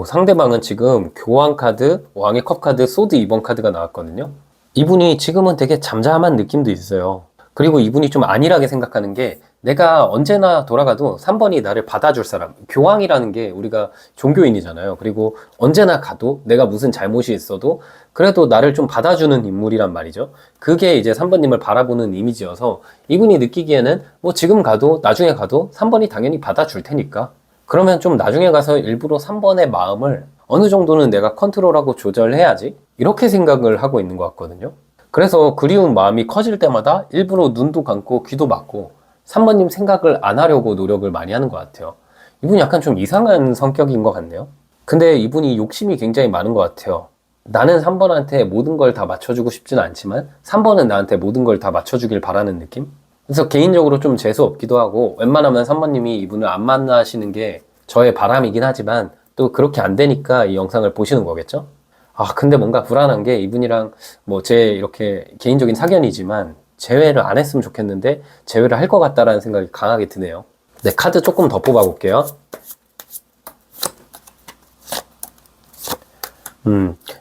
상대방은 지금 교황 카드, 왕의 컵 카드, 소드 2번 카드가 나왔거든요. 이분이 지금은 되게 잠잠한 느낌도 있어요. 그리고 이분이 좀 안일하게 생각하는 게, 내가 언제나 돌아가도 3번이 나를 받아줄 사람, 교황이라는 게 우리가 종교인이잖아요. 그리고 언제나 가도 내가 무슨 잘못이 있어도 그래도 나를 좀 받아주는 인물이란 말이죠. 그게 이제 3번님을 바라보는 이미지여서 이분이 느끼기에는 뭐 지금 가도 나중에 가도 3번이 당연히 받아줄 테니까, 그러면 좀 나중에 가서 일부러 3번의 마음을 어느 정도는 내가 컨트롤하고 조절해야지, 이렇게 생각을 하고 있는 것 같거든요. 그래서 그리운 마음이 커질 때마다 일부러 눈도 감고 귀도 막고 3번님 생각을 안 하려고 노력을 많이 하는 것 같아요. 이분이 약간 좀 이상한 성격인 것 같네요. 근데 이분이 욕심이 굉장히 많은 것 같아요. 나는 3번한테 모든 걸 다 맞춰주고 싶지는 않지만 3번은 나한테 모든 걸 다 맞춰주길 바라는 느낌? 그래서 개인적으로 좀 재수 없기도 하고, 웬만하면 3번님이 이분을 안 만나시는 게 저의 바람이긴 하지만 또 그렇게 안 되니까 이 영상을 보시는 거겠죠? 아, 근데 뭔가 불안한 게, 이분이랑 뭐 제 이렇게 개인적인 사견이지만 재회를 안 했으면 좋겠는데 재회를 할 것 같다라는 생각이 강하게 드네요. 네, 카드 조금 더 뽑아 볼게요.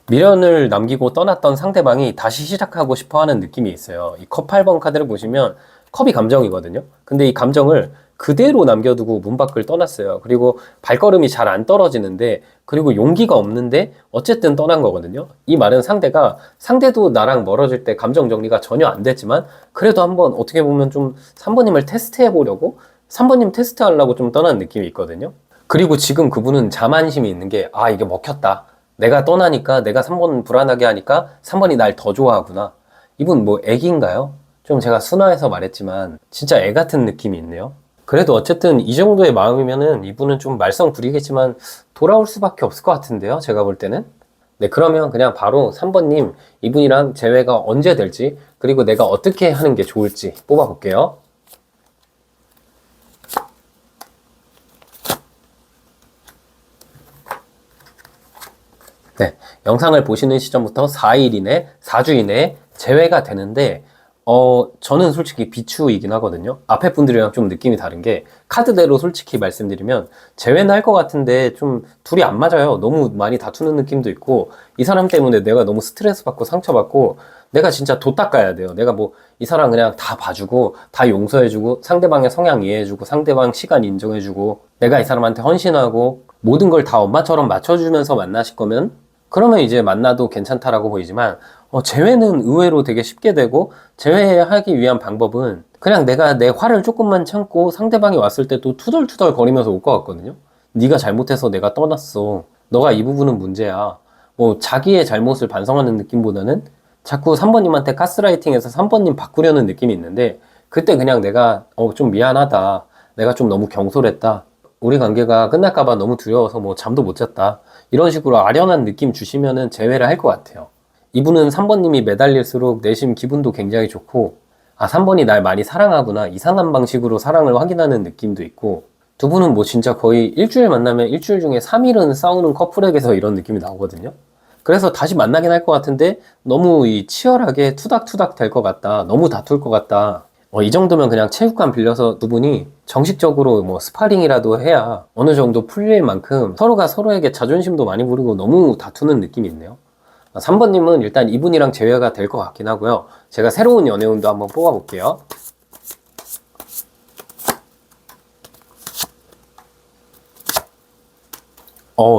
미련을 남기고 떠났던 상대방이 다시 시작하고 싶어 하는 느낌이 있어요. 이 컵 8번 카드를 보시면 컵이 감정이거든요. 근데 이 감정을 그대로 남겨두고 문 밖을 떠났어요. 그리고 발걸음이 잘 안 떨어지는데, 그리고 용기가 없는데 어쨌든 떠난 거거든요. 이 말은 상대도 나랑 멀어질 때 감정 정리가 전혀 안 됐지만 그래도 한번 어떻게 보면 좀 3번님을 테스트해 보려고 3번님 테스트 하려고 좀 떠난 느낌이 있거든요. 그리고 지금 그분은 자만심이 있는 게, 아, 이게 먹혔다. 내가 떠나니까, 내가 3번 불안하게 하니까 3번이 날 더 좋아하구나. 이분 뭐 애기인가요? 좀 제가 순화해서 말했지만 진짜 애 같은 느낌이 있네요. 그래도 어쨌든 이 정도의 마음이면은 이분은 좀 말썽 부리겠지만 돌아올 수밖에 없을 것 같은데요, 제가 볼 때는. 네, 그러면 그냥 바로 3번님, 이분이랑 재회가 언제 될지, 그리고 내가 어떻게 하는 게 좋을지 뽑아볼게요. 네, 영상을 보시는 시점부터 4일 이내, 4주 이내에 재회가 되는데, 저는 솔직히 비추이긴 하거든요. 앞에 분들이랑 좀 느낌이 다른 게, 카드대로 솔직히 말씀드리면 재회는 할 것 같은데 좀 둘이 안 맞아요. 너무 많이 다투는 느낌도 있고, 이 사람 때문에 내가 너무 스트레스 받고 상처받고, 내가 진짜 도 닦아야 돼요. 내가 뭐 이 사람 그냥 다 봐주고 다 용서해주고 상대방의 성향 이해해주고 상대방 시간 인정해주고 내가 이 사람한테 헌신하고 모든 걸 다 엄마처럼 맞춰주면서 만나실 거면, 그러면 이제 만나도 괜찮다라고 보이지만, 재회는 의외로 되게 쉽게 되고, 재회하기 위한 방법은 그냥 내가 내 화를 조금만 참고 상대방이 왔을 때 또 투덜투덜 거리면서 올 것 같거든요. 네가 잘못해서 내가 떠났어. 너가 이 부분은 문제야. 뭐 자기의 잘못을 반성하는 느낌보다는 자꾸 3번님한테 가스라이팅해서 3번님 바꾸려는 느낌이 있는데, 그때 그냥 내가 좀 미안하다. 내가 좀 너무 경솔했다. 우리 관계가 끝날까봐 너무 두려워서 뭐 잠도 못 잤다. 이런 식으로 아련한 느낌 주시면은 재회를 할 것 같아요. 이분은 3번님이 매달릴수록 내심 기분도 굉장히 좋고, 아, 3번이 날 많이 사랑하구나. 이상한 방식으로 사랑을 확인하는 느낌도 있고, 두 분은 뭐 진짜 거의 일주일 만나면 일주일 중에 3일은 싸우는 커플에게서 이런 느낌이 나오거든요. 그래서 다시 만나긴 할 것 같은데 너무 이 치열하게 투닥투닥 될 것 같다. 너무 다툴 것 같다. 이 정도면 그냥 체육관 빌려서 두 분이 정식적으로 뭐 스파링이라도 해야 어느 정도 풀릴 만큼 서로가 서로에게 자존심도 많이 부리고 너무 다투는 느낌이 있네요. 3번님은 일단 이분이랑 재회가 될 것 같긴 하고요. 제가 새로운 연애운도 한번 뽑아볼게요.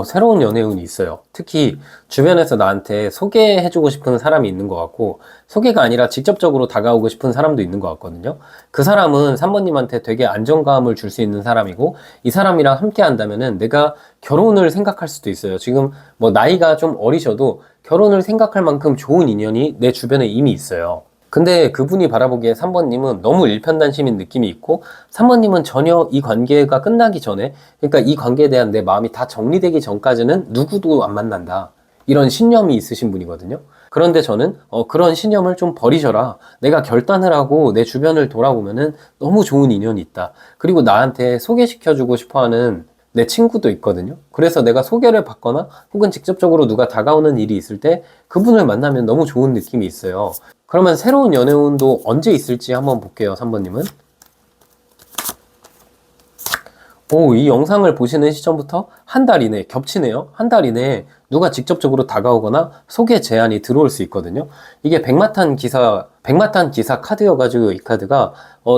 새로운 연애운이 있어요. 특히 주변에서 나한테 소개해주고 싶은 사람이 있는 것 같고, 소개가 아니라 직접적으로 다가오고 싶은 사람도 있는 것 같거든요. 그 사람은 3번님한테 되게 안정감을 줄 수 있는 사람이고, 이 사람이랑 함께 한다면은 내가 결혼을 생각할 수도 있어요. 지금 뭐 나이가 좀 어리셔도 결혼을 생각할 만큼 좋은 인연이 내 주변에 이미 있어요. 근데 그분이 바라보기에 3번님은 너무 일편단심인 느낌이 있고, 3번님은 전혀 이 관계가 끝나기 전에, 그러니까 이 관계에 대한 내 마음이 다 정리되기 전까지는 누구도 안 만난다, 이런 신념이 있으신 분이거든요. 그런데 저는 그런 신념을 좀 버리셔라. 내가 결단을 하고 내 주변을 돌아보면은 너무 좋은 인연이 있다. 그리고 나한테 소개시켜주고 싶어하는 내 친구도 있거든요. 그래서 내가 소개를 받거나 혹은 직접적으로 누가 다가오는 일이 있을 때 그분을 만나면 너무 좋은 느낌이 있어요. 그러면 새로운 연애운도 언제 있을지 한번 볼게요, 3번님은. 이 영상을 보시는 시점부터 한 달 이내, 겹치네요. 한 달 이내에 누가 직접적으로 다가오거나 소개 제안이 들어올 수 있거든요. 이게 백마탄 기사 카드여가지고, 이 카드가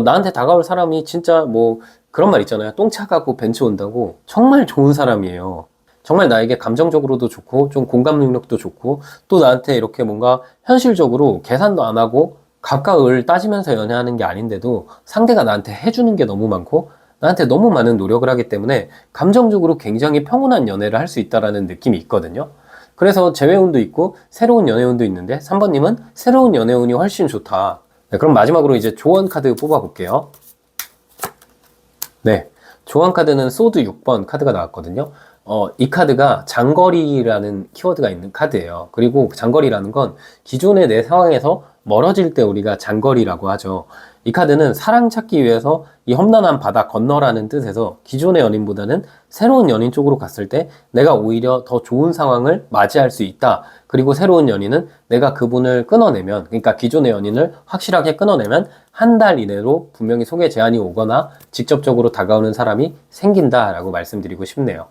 나한테 다가올 사람이 진짜 뭐 그런 말 있잖아요. 똥 차가고 벤츠 온다고. 정말 좋은 사람이에요. 정말 나에게 감정적으로도 좋고 좀 공감 능력도 좋고, 또 나한테 이렇게 뭔가 현실적으로 계산도 안 하고 갑각을 따지면서 연애하는 게 아닌데도 상대가 나한테 해주는 게 너무 많고 나한테 너무 많은 노력을 하기 때문에 감정적으로 굉장히 평온한 연애를 할 수 있다라는 느낌이 있거든요. 그래서 재회운도 있고 새로운 연애운도 있는데 3번님은 새로운 연애운이 훨씬 좋다. 네, 그럼 마지막으로 이제 조언 카드 뽑아볼게요. 네, 조언 카드는 소드 6번 카드가 나왔거든요. 이 카드가 장거리라는 키워드가 있는 카드예요. 그리고 장거리라는 건 기존의 내 상황에서 멀어질 때 우리가 장거리라고 하죠. 이 카드는 사랑 찾기 위해서 이 험난한 바다 건너라는 뜻에서 기존의 연인보다는 새로운 연인 쪽으로 갔을 때 내가 오히려 더 좋은 상황을 맞이할 수 있다. 그리고 새로운 연인은 내가 그분을 끊어내면, 그러니까 기존의 연인을 확실하게 끊어내면 한 달 이내로 분명히 소개 제안이 오거나 직접적으로 다가오는 사람이 생긴다라고 말씀드리고 싶네요.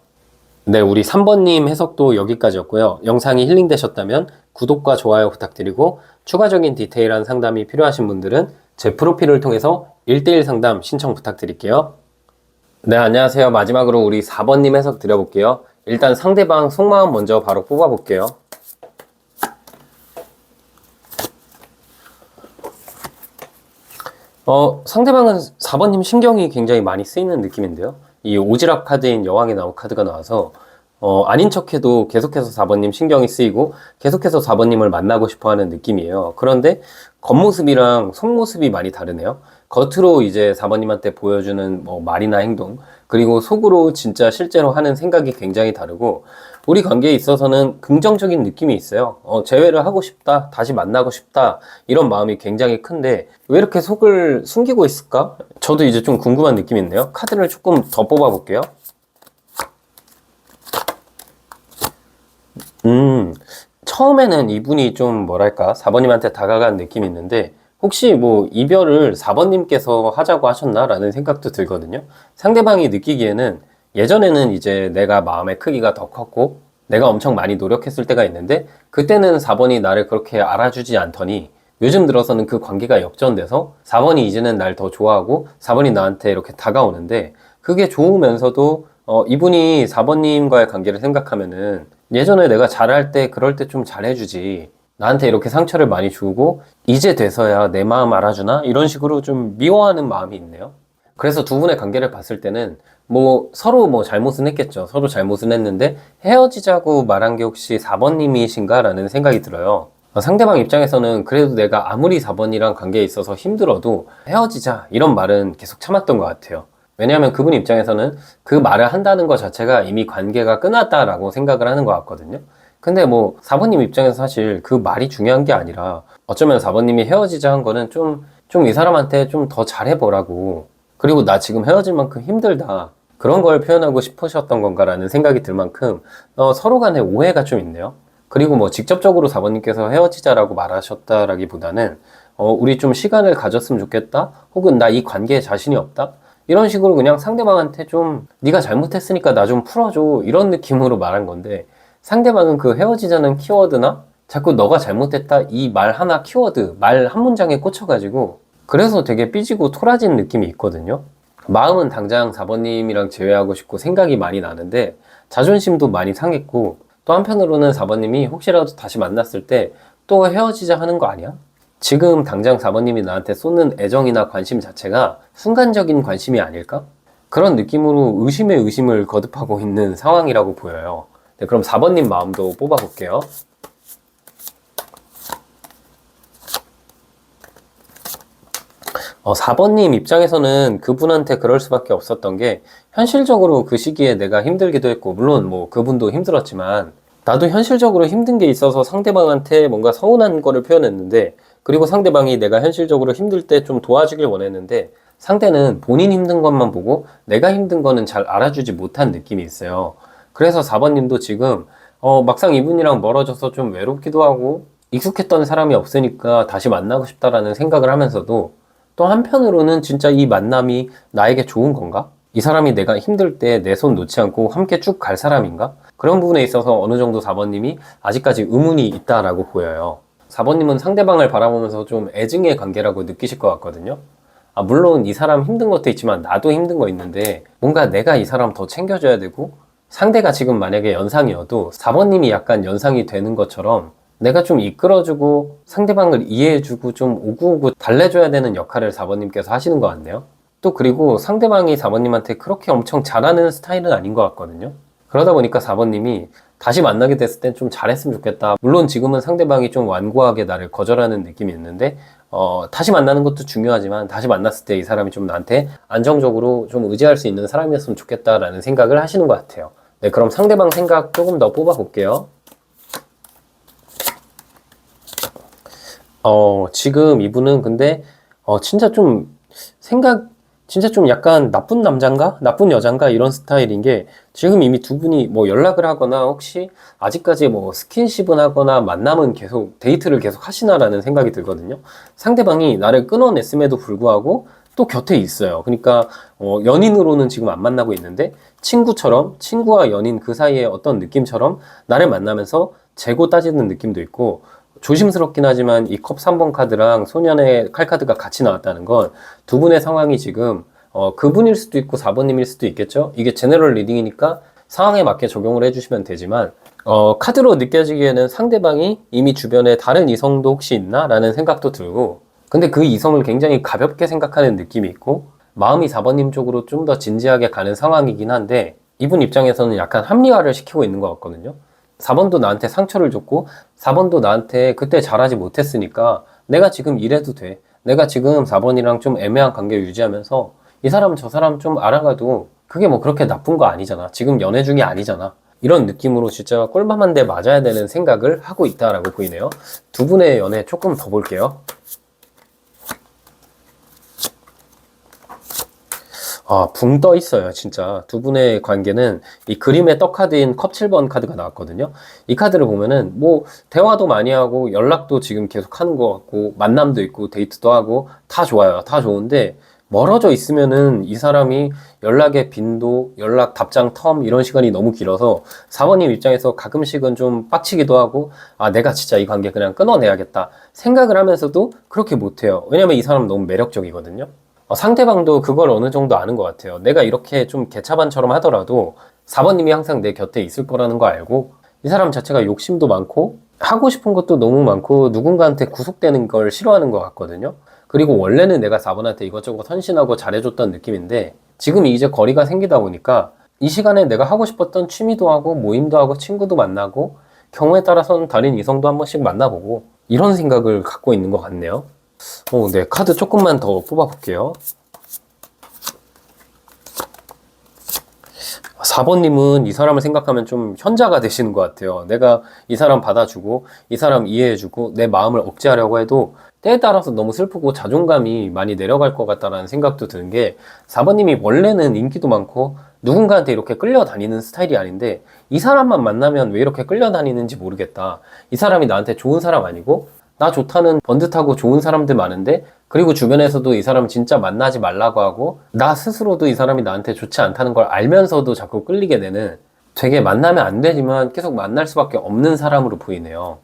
네, 우리 3번님 해석도 여기까지였고요. 영상이 힐링되셨다면 구독과 좋아요 부탁드리고, 추가적인 디테일한 상담이 필요하신 분들은 제 프로필을 통해서 1대1 상담 신청 부탁드릴게요. 네, 안녕하세요. 마지막으로 우리 4번님 해석 드려볼게요. 일단 상대방 속마음 먼저 바로 뽑아볼게요. 상대방은 4번님 신경이 굉장히 많이 쓰이는 느낌인데요. 이 오지랖 카드인 여왕이 나온 카드가 나와서 아닌 척해도 계속해서 4번님 신경이 쓰이고 계속해서 4번님을 만나고 싶어 하는 느낌이에요. 그런데 겉모습이랑 속모습이 많이 다르네요. 겉으로 이제 4번님한테 보여주는 뭐 말이나 행동, 그리고 속으로 진짜 실제로 하는 생각이 굉장히 다르고, 우리 관계에 있어서는 긍정적인 느낌이 있어요. 재회를 하고 싶다, 다시 만나고 싶다, 이런 마음이 굉장히 큰데 왜 이렇게 속을 숨기고 있을까? 저도 이제 좀 궁금한 느낌이 있네요. 카드를 조금 더 뽑아볼게요. 처음에는 이분이 좀 뭐랄까 4번님한테 다가간 느낌이 있는데, 혹시 뭐 이별을 4번님께서 하자고 하셨나 라는 생각도 들거든요. 상대방이 느끼기에는 예전에는 이제 내가 마음의 크기가 더 컸고 내가 엄청 많이 노력했을 때가 있는데, 그때는 4번이 나를 그렇게 알아주지 않더니 요즘 들어서는 그 관계가 역전돼서 4번이 이제는 날 더 좋아하고 4번이 나한테 이렇게 다가오는데, 그게 좋으면서도 이분이 4번님과의 관계를 생각하면은 예전에 내가 잘할 때 그럴 때 좀 잘해주지, 나한테 이렇게 상처를 많이 주고 이제 돼서야 내 마음 알아주나? 이런 식으로 좀 미워하는 마음이 있네요. 그래서 두 분의 관계를 봤을 때는 뭐 서로 뭐 잘못은 했겠죠. 서로 잘못은 했는데 헤어지자고 말한 게 혹시 4번님이신가? 라는 생각이 들어요. 상대방 입장에서는 그래도 내가 아무리 4번이랑 관계에 있어서 힘들어도 헤어지자 이런 말은 계속 참았던 것 같아요. 왜냐하면 그분 입장에서는 그 말을 한다는 것 자체가 이미 관계가 끝났다라고 생각을 하는 것 같거든요. 근데 뭐 4번님 입장에서 사실 그 말이 중요한 게 아니라, 어쩌면 4번님이 헤어지자 한 거는 좀 이 사람한테 좀 더 잘해보라고, 그리고 나 지금 헤어질 만큼 힘들다, 그런 걸 표현하고 싶으셨던 건가라는 생각이 들 만큼 서로 간에 오해가 좀 있네요. 그리고 뭐 직접적으로 4번님께서 헤어지자라고 말하셨다라기보다는 우리 좀 시간을 가졌으면 좋겠다, 혹은 나 이 관계에 자신이 없다, 이런 식으로 그냥 상대방한테 좀 네가 잘못했으니까 나 좀 풀어줘, 이런 느낌으로 말한 건데, 상대방은 그 헤어지자는 키워드나 자꾸 너가 잘못했다 이 말 하나 키워드, 말 한 문장에 꽂혀가지고 그래서 되게 삐지고 토라진 느낌이 있거든요. 마음은 당장 4번님이랑 재회하고 싶고 생각이 많이 나는데 자존심도 많이 상했고, 또 한편으로는 4번님이 혹시라도 다시 만났을 때 또 헤어지자 하는 거 아니야? 지금 당장 4번님이 나한테 쏟는 애정이나 관심 자체가 순간적인 관심이 아닐까? 그런 느낌으로 의심에 의심을 거듭하고 있는 상황이라고 보여요. 네, 그럼 4번님 마음도 뽑아볼게요. 4번님 입장에서는 그분한테 그럴 수밖에 없었던 게, 현실적으로 그 시기에 내가 힘들기도 했고, 물론 뭐 그분도 힘들었지만 나도 현실적으로 힘든 게 있어서 상대방한테 뭔가 서운한 거를 표현했는데, 그리고 상대방이 내가 현실적으로 힘들 때 좀 도와주길 원했는데, 상대는 본인 힘든 것만 보고 내가 힘든 거는 잘 알아주지 못한 느낌이 있어요. 그래서 4번님도 지금 막상 이분이랑 멀어져서 좀 외롭기도 하고, 익숙했던 사람이 없으니까 다시 만나고 싶다라는 생각을 하면서도, 또 한편으로는 진짜 이 만남이 나에게 좋은 건가? 이 사람이 내가 힘들 때 내 손 놓지 않고 함께 쭉 갈 사람인가? 그런 부분에 있어서 어느 정도 4번님이 아직까지 의문이 있다라고 보여요. 4번님은 상대방을 바라보면서 좀 애증의 관계라고 느끼실 것 같거든요. 물론 이 사람 힘든 것도 있지만 나도 힘든 거 있는데, 뭔가 내가 이 사람 더 챙겨줘야 되고, 상대가 지금 만약에 연상이어도 4번님이 약간 연상이 되는 것처럼 내가 좀 이끌어주고 상대방을 이해해주고 좀 오구오구 달래줘야 되는 역할을 4번님께서 하시는 것 같네요. 또 그리고 상대방이 4번님한테 그렇게 엄청 잘하는 스타일은 아닌 것 같거든요. 그러다 보니까 4번님이 다시 만나게 됐을 땐 좀 잘했으면 좋겠다. 물론 지금은 상대방이 좀 완고하게 나를 거절하는 느낌이 있는데, 다시 만나는 것도 중요하지만 다시 만났을 때 이 사람이 좀 나한테 안정적으로 좀 의지할 수 있는 사람이었으면 좋겠다라는 생각을 하시는 것 같아요. 네, 그럼 상대방 생각 조금 더 뽑아볼게요. 지금 이분은 근데, 진짜 좀, 진짜 좀 약간 나쁜 남잔가? 나쁜 여잔가? 이런 스타일인 게, 지금 이미 두 분이 뭐 연락을 하거나 혹시 아직까지 뭐 스킨십은 하거나 만남은 계속, 데이트를 계속 하시나라는 생각이 들거든요. 상대방이 나를 끊어냈음에도 불구하고 또 곁에 있어요. 그러니까, 연인으로는 지금 안 만나고 있는데, 친구처럼, 친구와 연인 그 사이에 어떤 느낌처럼 나를 만나면서 재고 따지는 느낌도 있고, 조심스럽긴 하지만 이 컵 3번 카드랑 소년의 칼카드가 같이 나왔다는 건 두 분의 상황이 지금 그분일 수도 있고 4번님일 수도 있겠죠. 이게 제너럴 리딩이니까 상황에 맞게 적용을 해주시면 되지만, 카드로 느껴지기에는 상대방이 이미 주변에 다른 이성도 혹시 있나? 라는 생각도 들고, 근데 그 이성을 굉장히 가볍게 생각하는 느낌이 있고, 마음이 4번님 쪽으로 좀 더 진지하게 가는 상황이긴 한데, 이분 입장에서는 약간 합리화를 시키고 있는 것 같거든요. 4번도 나한테 상처를 줬고 4번도 나한테 그때 잘하지 못했으니까 내가 지금 이래도 돼. 내가 지금 4번이랑 좀 애매한 관계 유지하면서 이 사람 저 사람 좀 알아가도 그게 뭐 그렇게 나쁜 거 아니잖아. 지금 연애 중이 아니잖아. 이런 느낌으로 진짜 꿀밤 한 대 맞아야 되는 생각을 하고 있다라고 보이네요. 두 분의 연애 조금 더 볼게요. 붕 떠 있어요. 진짜 두 분의 관계는 이 그림의 떡 카드인 컵 7번 카드가 나왔거든요. 이 카드를 보면은 뭐 대화도 많이 하고 연락도 지금 계속 하는 것 같고 만남도 있고 데이트도 하고 다 좋아요. 다 좋은데 멀어져 있으면은 이 사람이 연락의 빈도, 연락 답장 텀 이런 시간이 너무 길어서 4번님 입장에서 가끔씩은 좀 빡치기도 하고, 내가 진짜 이 관계 그냥 끊어내야겠다 생각을 하면서도 그렇게 못해요. 왜냐면 이 사람 너무 매력적이거든요. 상대방도 그걸 어느 정도 아는 것 같아요. 내가 이렇게 좀 개차반처럼 하더라도 4번님이 항상 내 곁에 있을 거라는 거 알고, 이 사람 자체가 욕심도 많고 하고 싶은 것도 너무 많고 누군가한테 구속되는 걸 싫어하는 것 같거든요. 그리고 원래는 내가 4번한테 이것저것 헌신하고 잘해줬던 느낌인데, 지금 이제 거리가 생기다 보니까 이 시간에 내가 하고 싶었던 취미도 하고 모임도 하고 친구도 만나고 경우에 따라서는 다른 이성도 한 번씩 만나보고 이런 생각을 갖고 있는 것 같네요. 네, 카드 조금만 더 뽑아볼게요. 4번님은 이 사람을 생각하면 좀 현자가 되시는 것 같아요. 내가 이 사람 받아주고 이 사람 이해해주고 내 마음을 억제하려고 해도 때에 따라서 너무 슬프고 자존감이 많이 내려갈 것 같다는 생각도 드는 게, 4번님이 원래는 인기도 많고 누군가한테 이렇게 끌려다니는 스타일이 아닌데 이 사람만 만나면 왜 이렇게 끌려다니는지 모르겠다. 이 사람이 나한테 좋은 사람 아니고 나 좋다는 번듯하고 좋은 사람들 많은데, 그리고 주변에서도 이 사람 진짜 만나지 말라고 하고 나 스스로도 이 사람이 나한테 좋지 않다는 걸 알면서도 자꾸 끌리게 되는, 되게 만나면 안 되지만 계속 만날 수밖에 없는 사람으로 보이네요.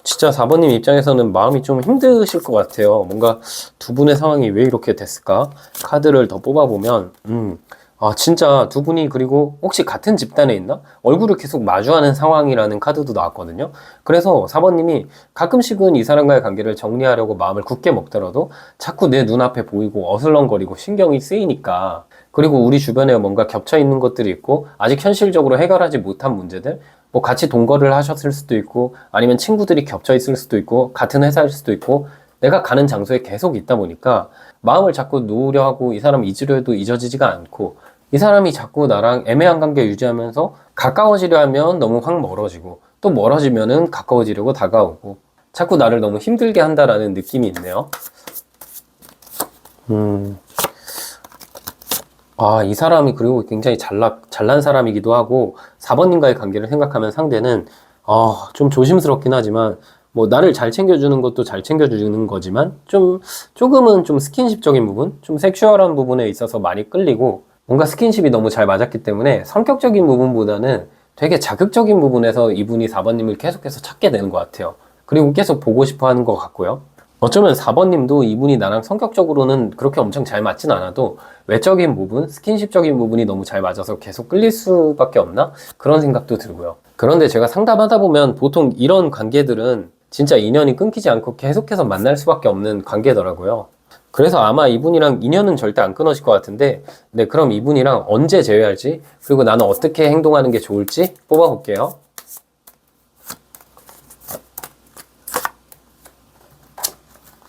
진짜 4번님 입장에서는 마음이 좀 힘드실 것 같아요. 뭔가 두 분의 상황이 왜 이렇게 됐을까? 카드를 더 뽑아보면 진짜 두 분이 그리고 혹시 같은 집단에 있나? 얼굴을 계속 마주하는 상황이라는 카드도 나왔거든요. 그래서 4번님이 가끔씩은 이 사람과의 관계를 정리하려고 마음을 굳게 먹더라도 자꾸 내 눈앞에 보이고 어슬렁거리고 신경이 쓰이니까, 그리고 우리 주변에 뭔가 겹쳐 있는 것들이 있고 아직 현실적으로 해결하지 못한 문제들, 뭐 같이 동거를 하셨을 수도 있고 아니면 친구들이 겹쳐 있을 수도 있고 같은 회사일 수도 있고 내가 가는 장소에 계속 있다 보니까 마음을 자꾸 놓으려 하고 이 사람 잊으려 해도 잊어지지가 않고, 이 사람이 자꾸 나랑 애매한 관계 유지하면서 가까워지려 하면 너무 확 멀어지고 또 멀어지면은 가까워지려고 다가오고 자꾸 나를 너무 힘들게 한다라는 느낌이 있네요. 이 사람이 그리고 굉장히 잘난 사람이기도 하고 4번님과의 관계를 생각하면 상대는 좀 조심스럽긴 하지만 뭐 나를 잘 챙겨주는 것도 잘 챙겨주는 거지만 조금은 좀 스킨십적인 부분, 좀 섹슈얼한 부분에 있어서 많이 끌리고 뭔가 스킨십이 너무 잘 맞았기 때문에 성격적인 부분보다는 되게 자극적인 부분에서 이분이 4번님을 계속해서 찾게 되는 것 같아요. 그리고 계속 보고 싶어 하는 것 같고요. 어쩌면 4번님도 이분이 나랑 성격적으로는 그렇게 엄청 잘 맞진 않아도 외적인 부분, 스킨십적인 부분이 너무 잘 맞아서 계속 끌릴 수밖에 없나? 그런 생각도 들고요. 그런데 제가 상담하다 보면 보통 이런 관계들은 진짜 인연이 끊기지 않고 계속해서 만날 수밖에 없는 관계더라고요. 그래서 아마 이분이랑 인연은 절대 안 끊어질 것 같은데, 네, 그럼 이분이랑 언제 재회할지, 그리고 나는 어떻게 행동하는 게 좋을지 뽑아볼게요.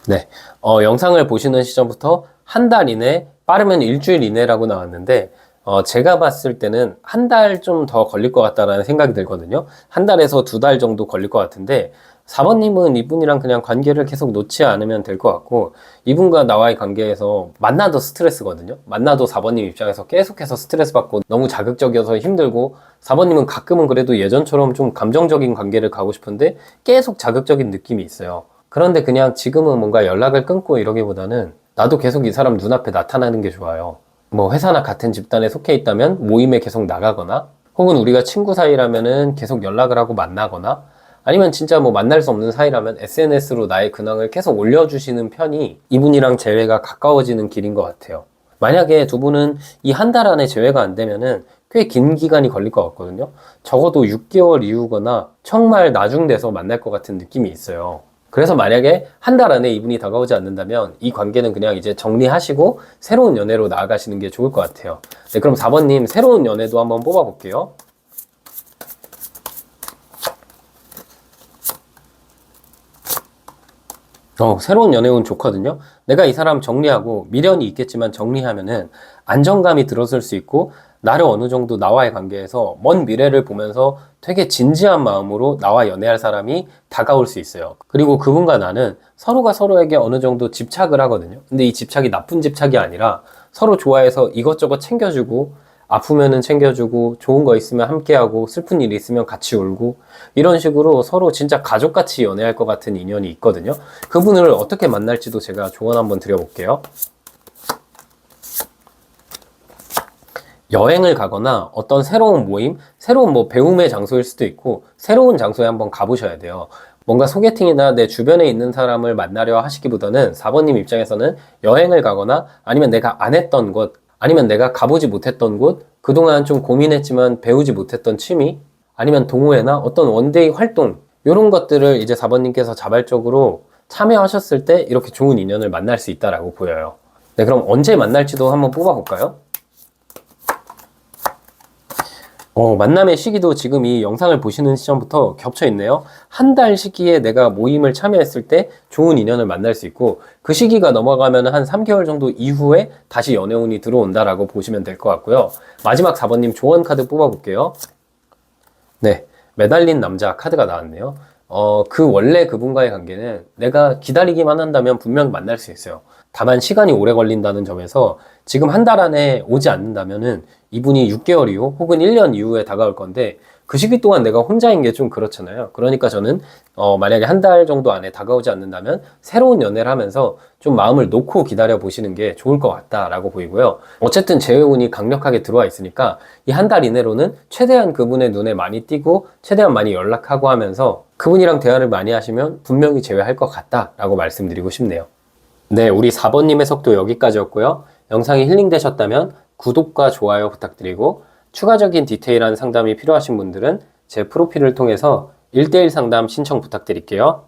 네, 영상을 보시는 시점부터 한 달 이내, 빠르면 일주일 이내라고 나왔는데, 제가 봤을 때는 한 달 좀 더 걸릴 것 같다라는 생각이 들거든요. 한 달에서 두 달 정도 걸릴 것 같은데, 4번님은 이분이랑 그냥 관계를 계속 놓지 않으면 될 것 같고, 이분과 나와의 관계에서 만나도 스트레스거든요. 만나도 4번님 입장에서 계속해서 스트레스 받고 너무 자극적이어서 힘들고, 4번님은 가끔은 그래도 예전처럼 좀 감정적인 관계를 가고 싶은데 계속 자극적인 느낌이 있어요. 그런데 그냥 지금은 뭔가 연락을 끊고 이러기보다는 나도 계속 이 사람 눈앞에 나타나는 게 좋아요. 뭐 회사나 같은 집단에 속해 있다면 모임에 계속 나가거나, 혹은 우리가 친구 사이라면은 계속 연락을 하고 만나거나, 아니면 진짜 뭐 만날 수 없는 사이라면 SNS로 나의 근황을 계속 올려주시는 편이 이분이랑 재회가 가까워지는 길인 것 같아요. 만약에 두 분은 이 한 달 안에 재회가 안 되면은 꽤 긴 기간이 걸릴 것 같거든요. 적어도 6개월 이후거나 정말 나중돼서 만날 것 같은 느낌이 있어요. 그래서 만약에 한 달 안에 이분이 다가오지 않는다면 이 관계는 그냥 이제 정리하시고 새로운 연애로 나아가시는 게 좋을 것 같아요. 네, 그럼 4번님 새로운 연애도 한번 뽑아볼게요. 새로운 연애운 좋거든요. 내가 이 사람 정리하고 미련이 있겠지만 정리하면은 안정감이 들었을 수 있고, 나를 어느 정도 나와의 관계에서 먼 미래를 보면서 되게 진지한 마음으로 나와 연애할 사람이 다가올 수 있어요. 그리고 그분과 나는 서로가 서로에게 어느 정도 집착을 하거든요. 근데 이 집착이 나쁜 집착이 아니라 서로 좋아해서 이것저것 챙겨주고, 아프면은 챙겨주고, 좋은 거 있으면 함께하고, 슬픈 일이 있으면 같이 울고, 이런 식으로 서로 진짜 가족같이 연애할 것 같은 인연이 있거든요. 그분을 어떻게 만날지도 제가 조언 한번 드려볼게요. 여행을 가거나 어떤 새로운 모임, 새로운 뭐 배움의 장소일 수도 있고, 새로운 장소에 한번 가보셔야 돼요. 뭔가 소개팅이나 내 주변에 있는 사람을 만나려 하시기보다는 4번님 입장에서는 여행을 가거나, 아니면 내가 안 했던 곳, 아니면 내가 가보지 못했던 곳, 그동안 좀 고민했지만 배우지 못했던 취미, 아니면 동호회나 어떤 원데이 활동, 이런 것들을 이제 4번님께서 자발적으로 참여하셨을 때 이렇게 좋은 인연을 만날 수 있다라고 보여요. 네, 그럼 언제 만날지도 한번 뽑아볼까요? 만남의 시기도 지금 이 영상을 보시는 시점부터 겹쳐 있네요. 한 달 시기에 내가 모임을 참여했을 때 좋은 인연을 만날 수 있고, 그 시기가 넘어가면 한 3개월 정도 이후에 다시 연애운이 들어온다라고 보시면 될 것 같고요. 마지막 4번님 조언 카드 뽑아볼게요. 네, 매달린 남자 카드가 나왔네요. 원래 그분과의 관계는 내가 기다리기만 한다면 분명 만날 수 있어요. 다만 시간이 오래 걸린다는 점에서 지금 한 달 안에 오지 않는다면은 이분이 6개월 이후 혹은 1년 이후에 다가올 건데, 그 시기 동안 내가 혼자인 게 좀 그렇잖아요. 그러니까 저는 만약에 한 달 정도 안에 다가오지 않는다면 새로운 연애를 하면서 좀 마음을 놓고 기다려 보시는 게 좋을 것 같다라고 보이고요. 어쨌든 재회운이 강력하게 들어와 있으니까 이 한 달 이내로는 최대한 그분의 눈에 많이 띄고 최대한 많이 연락하고 하면서 그분이랑 대화를 많이 하시면 분명히 재회할 것 같다라고 말씀드리고 싶네요. 네, 우리 4번님 해석도 여기까지였고요. 영상이 힐링되셨다면 구독과 좋아요 부탁드리고 추가적인 디테일한 상담이 필요하신 분들은 제 프로필을 통해서 1대1 상담 신청 부탁드릴게요.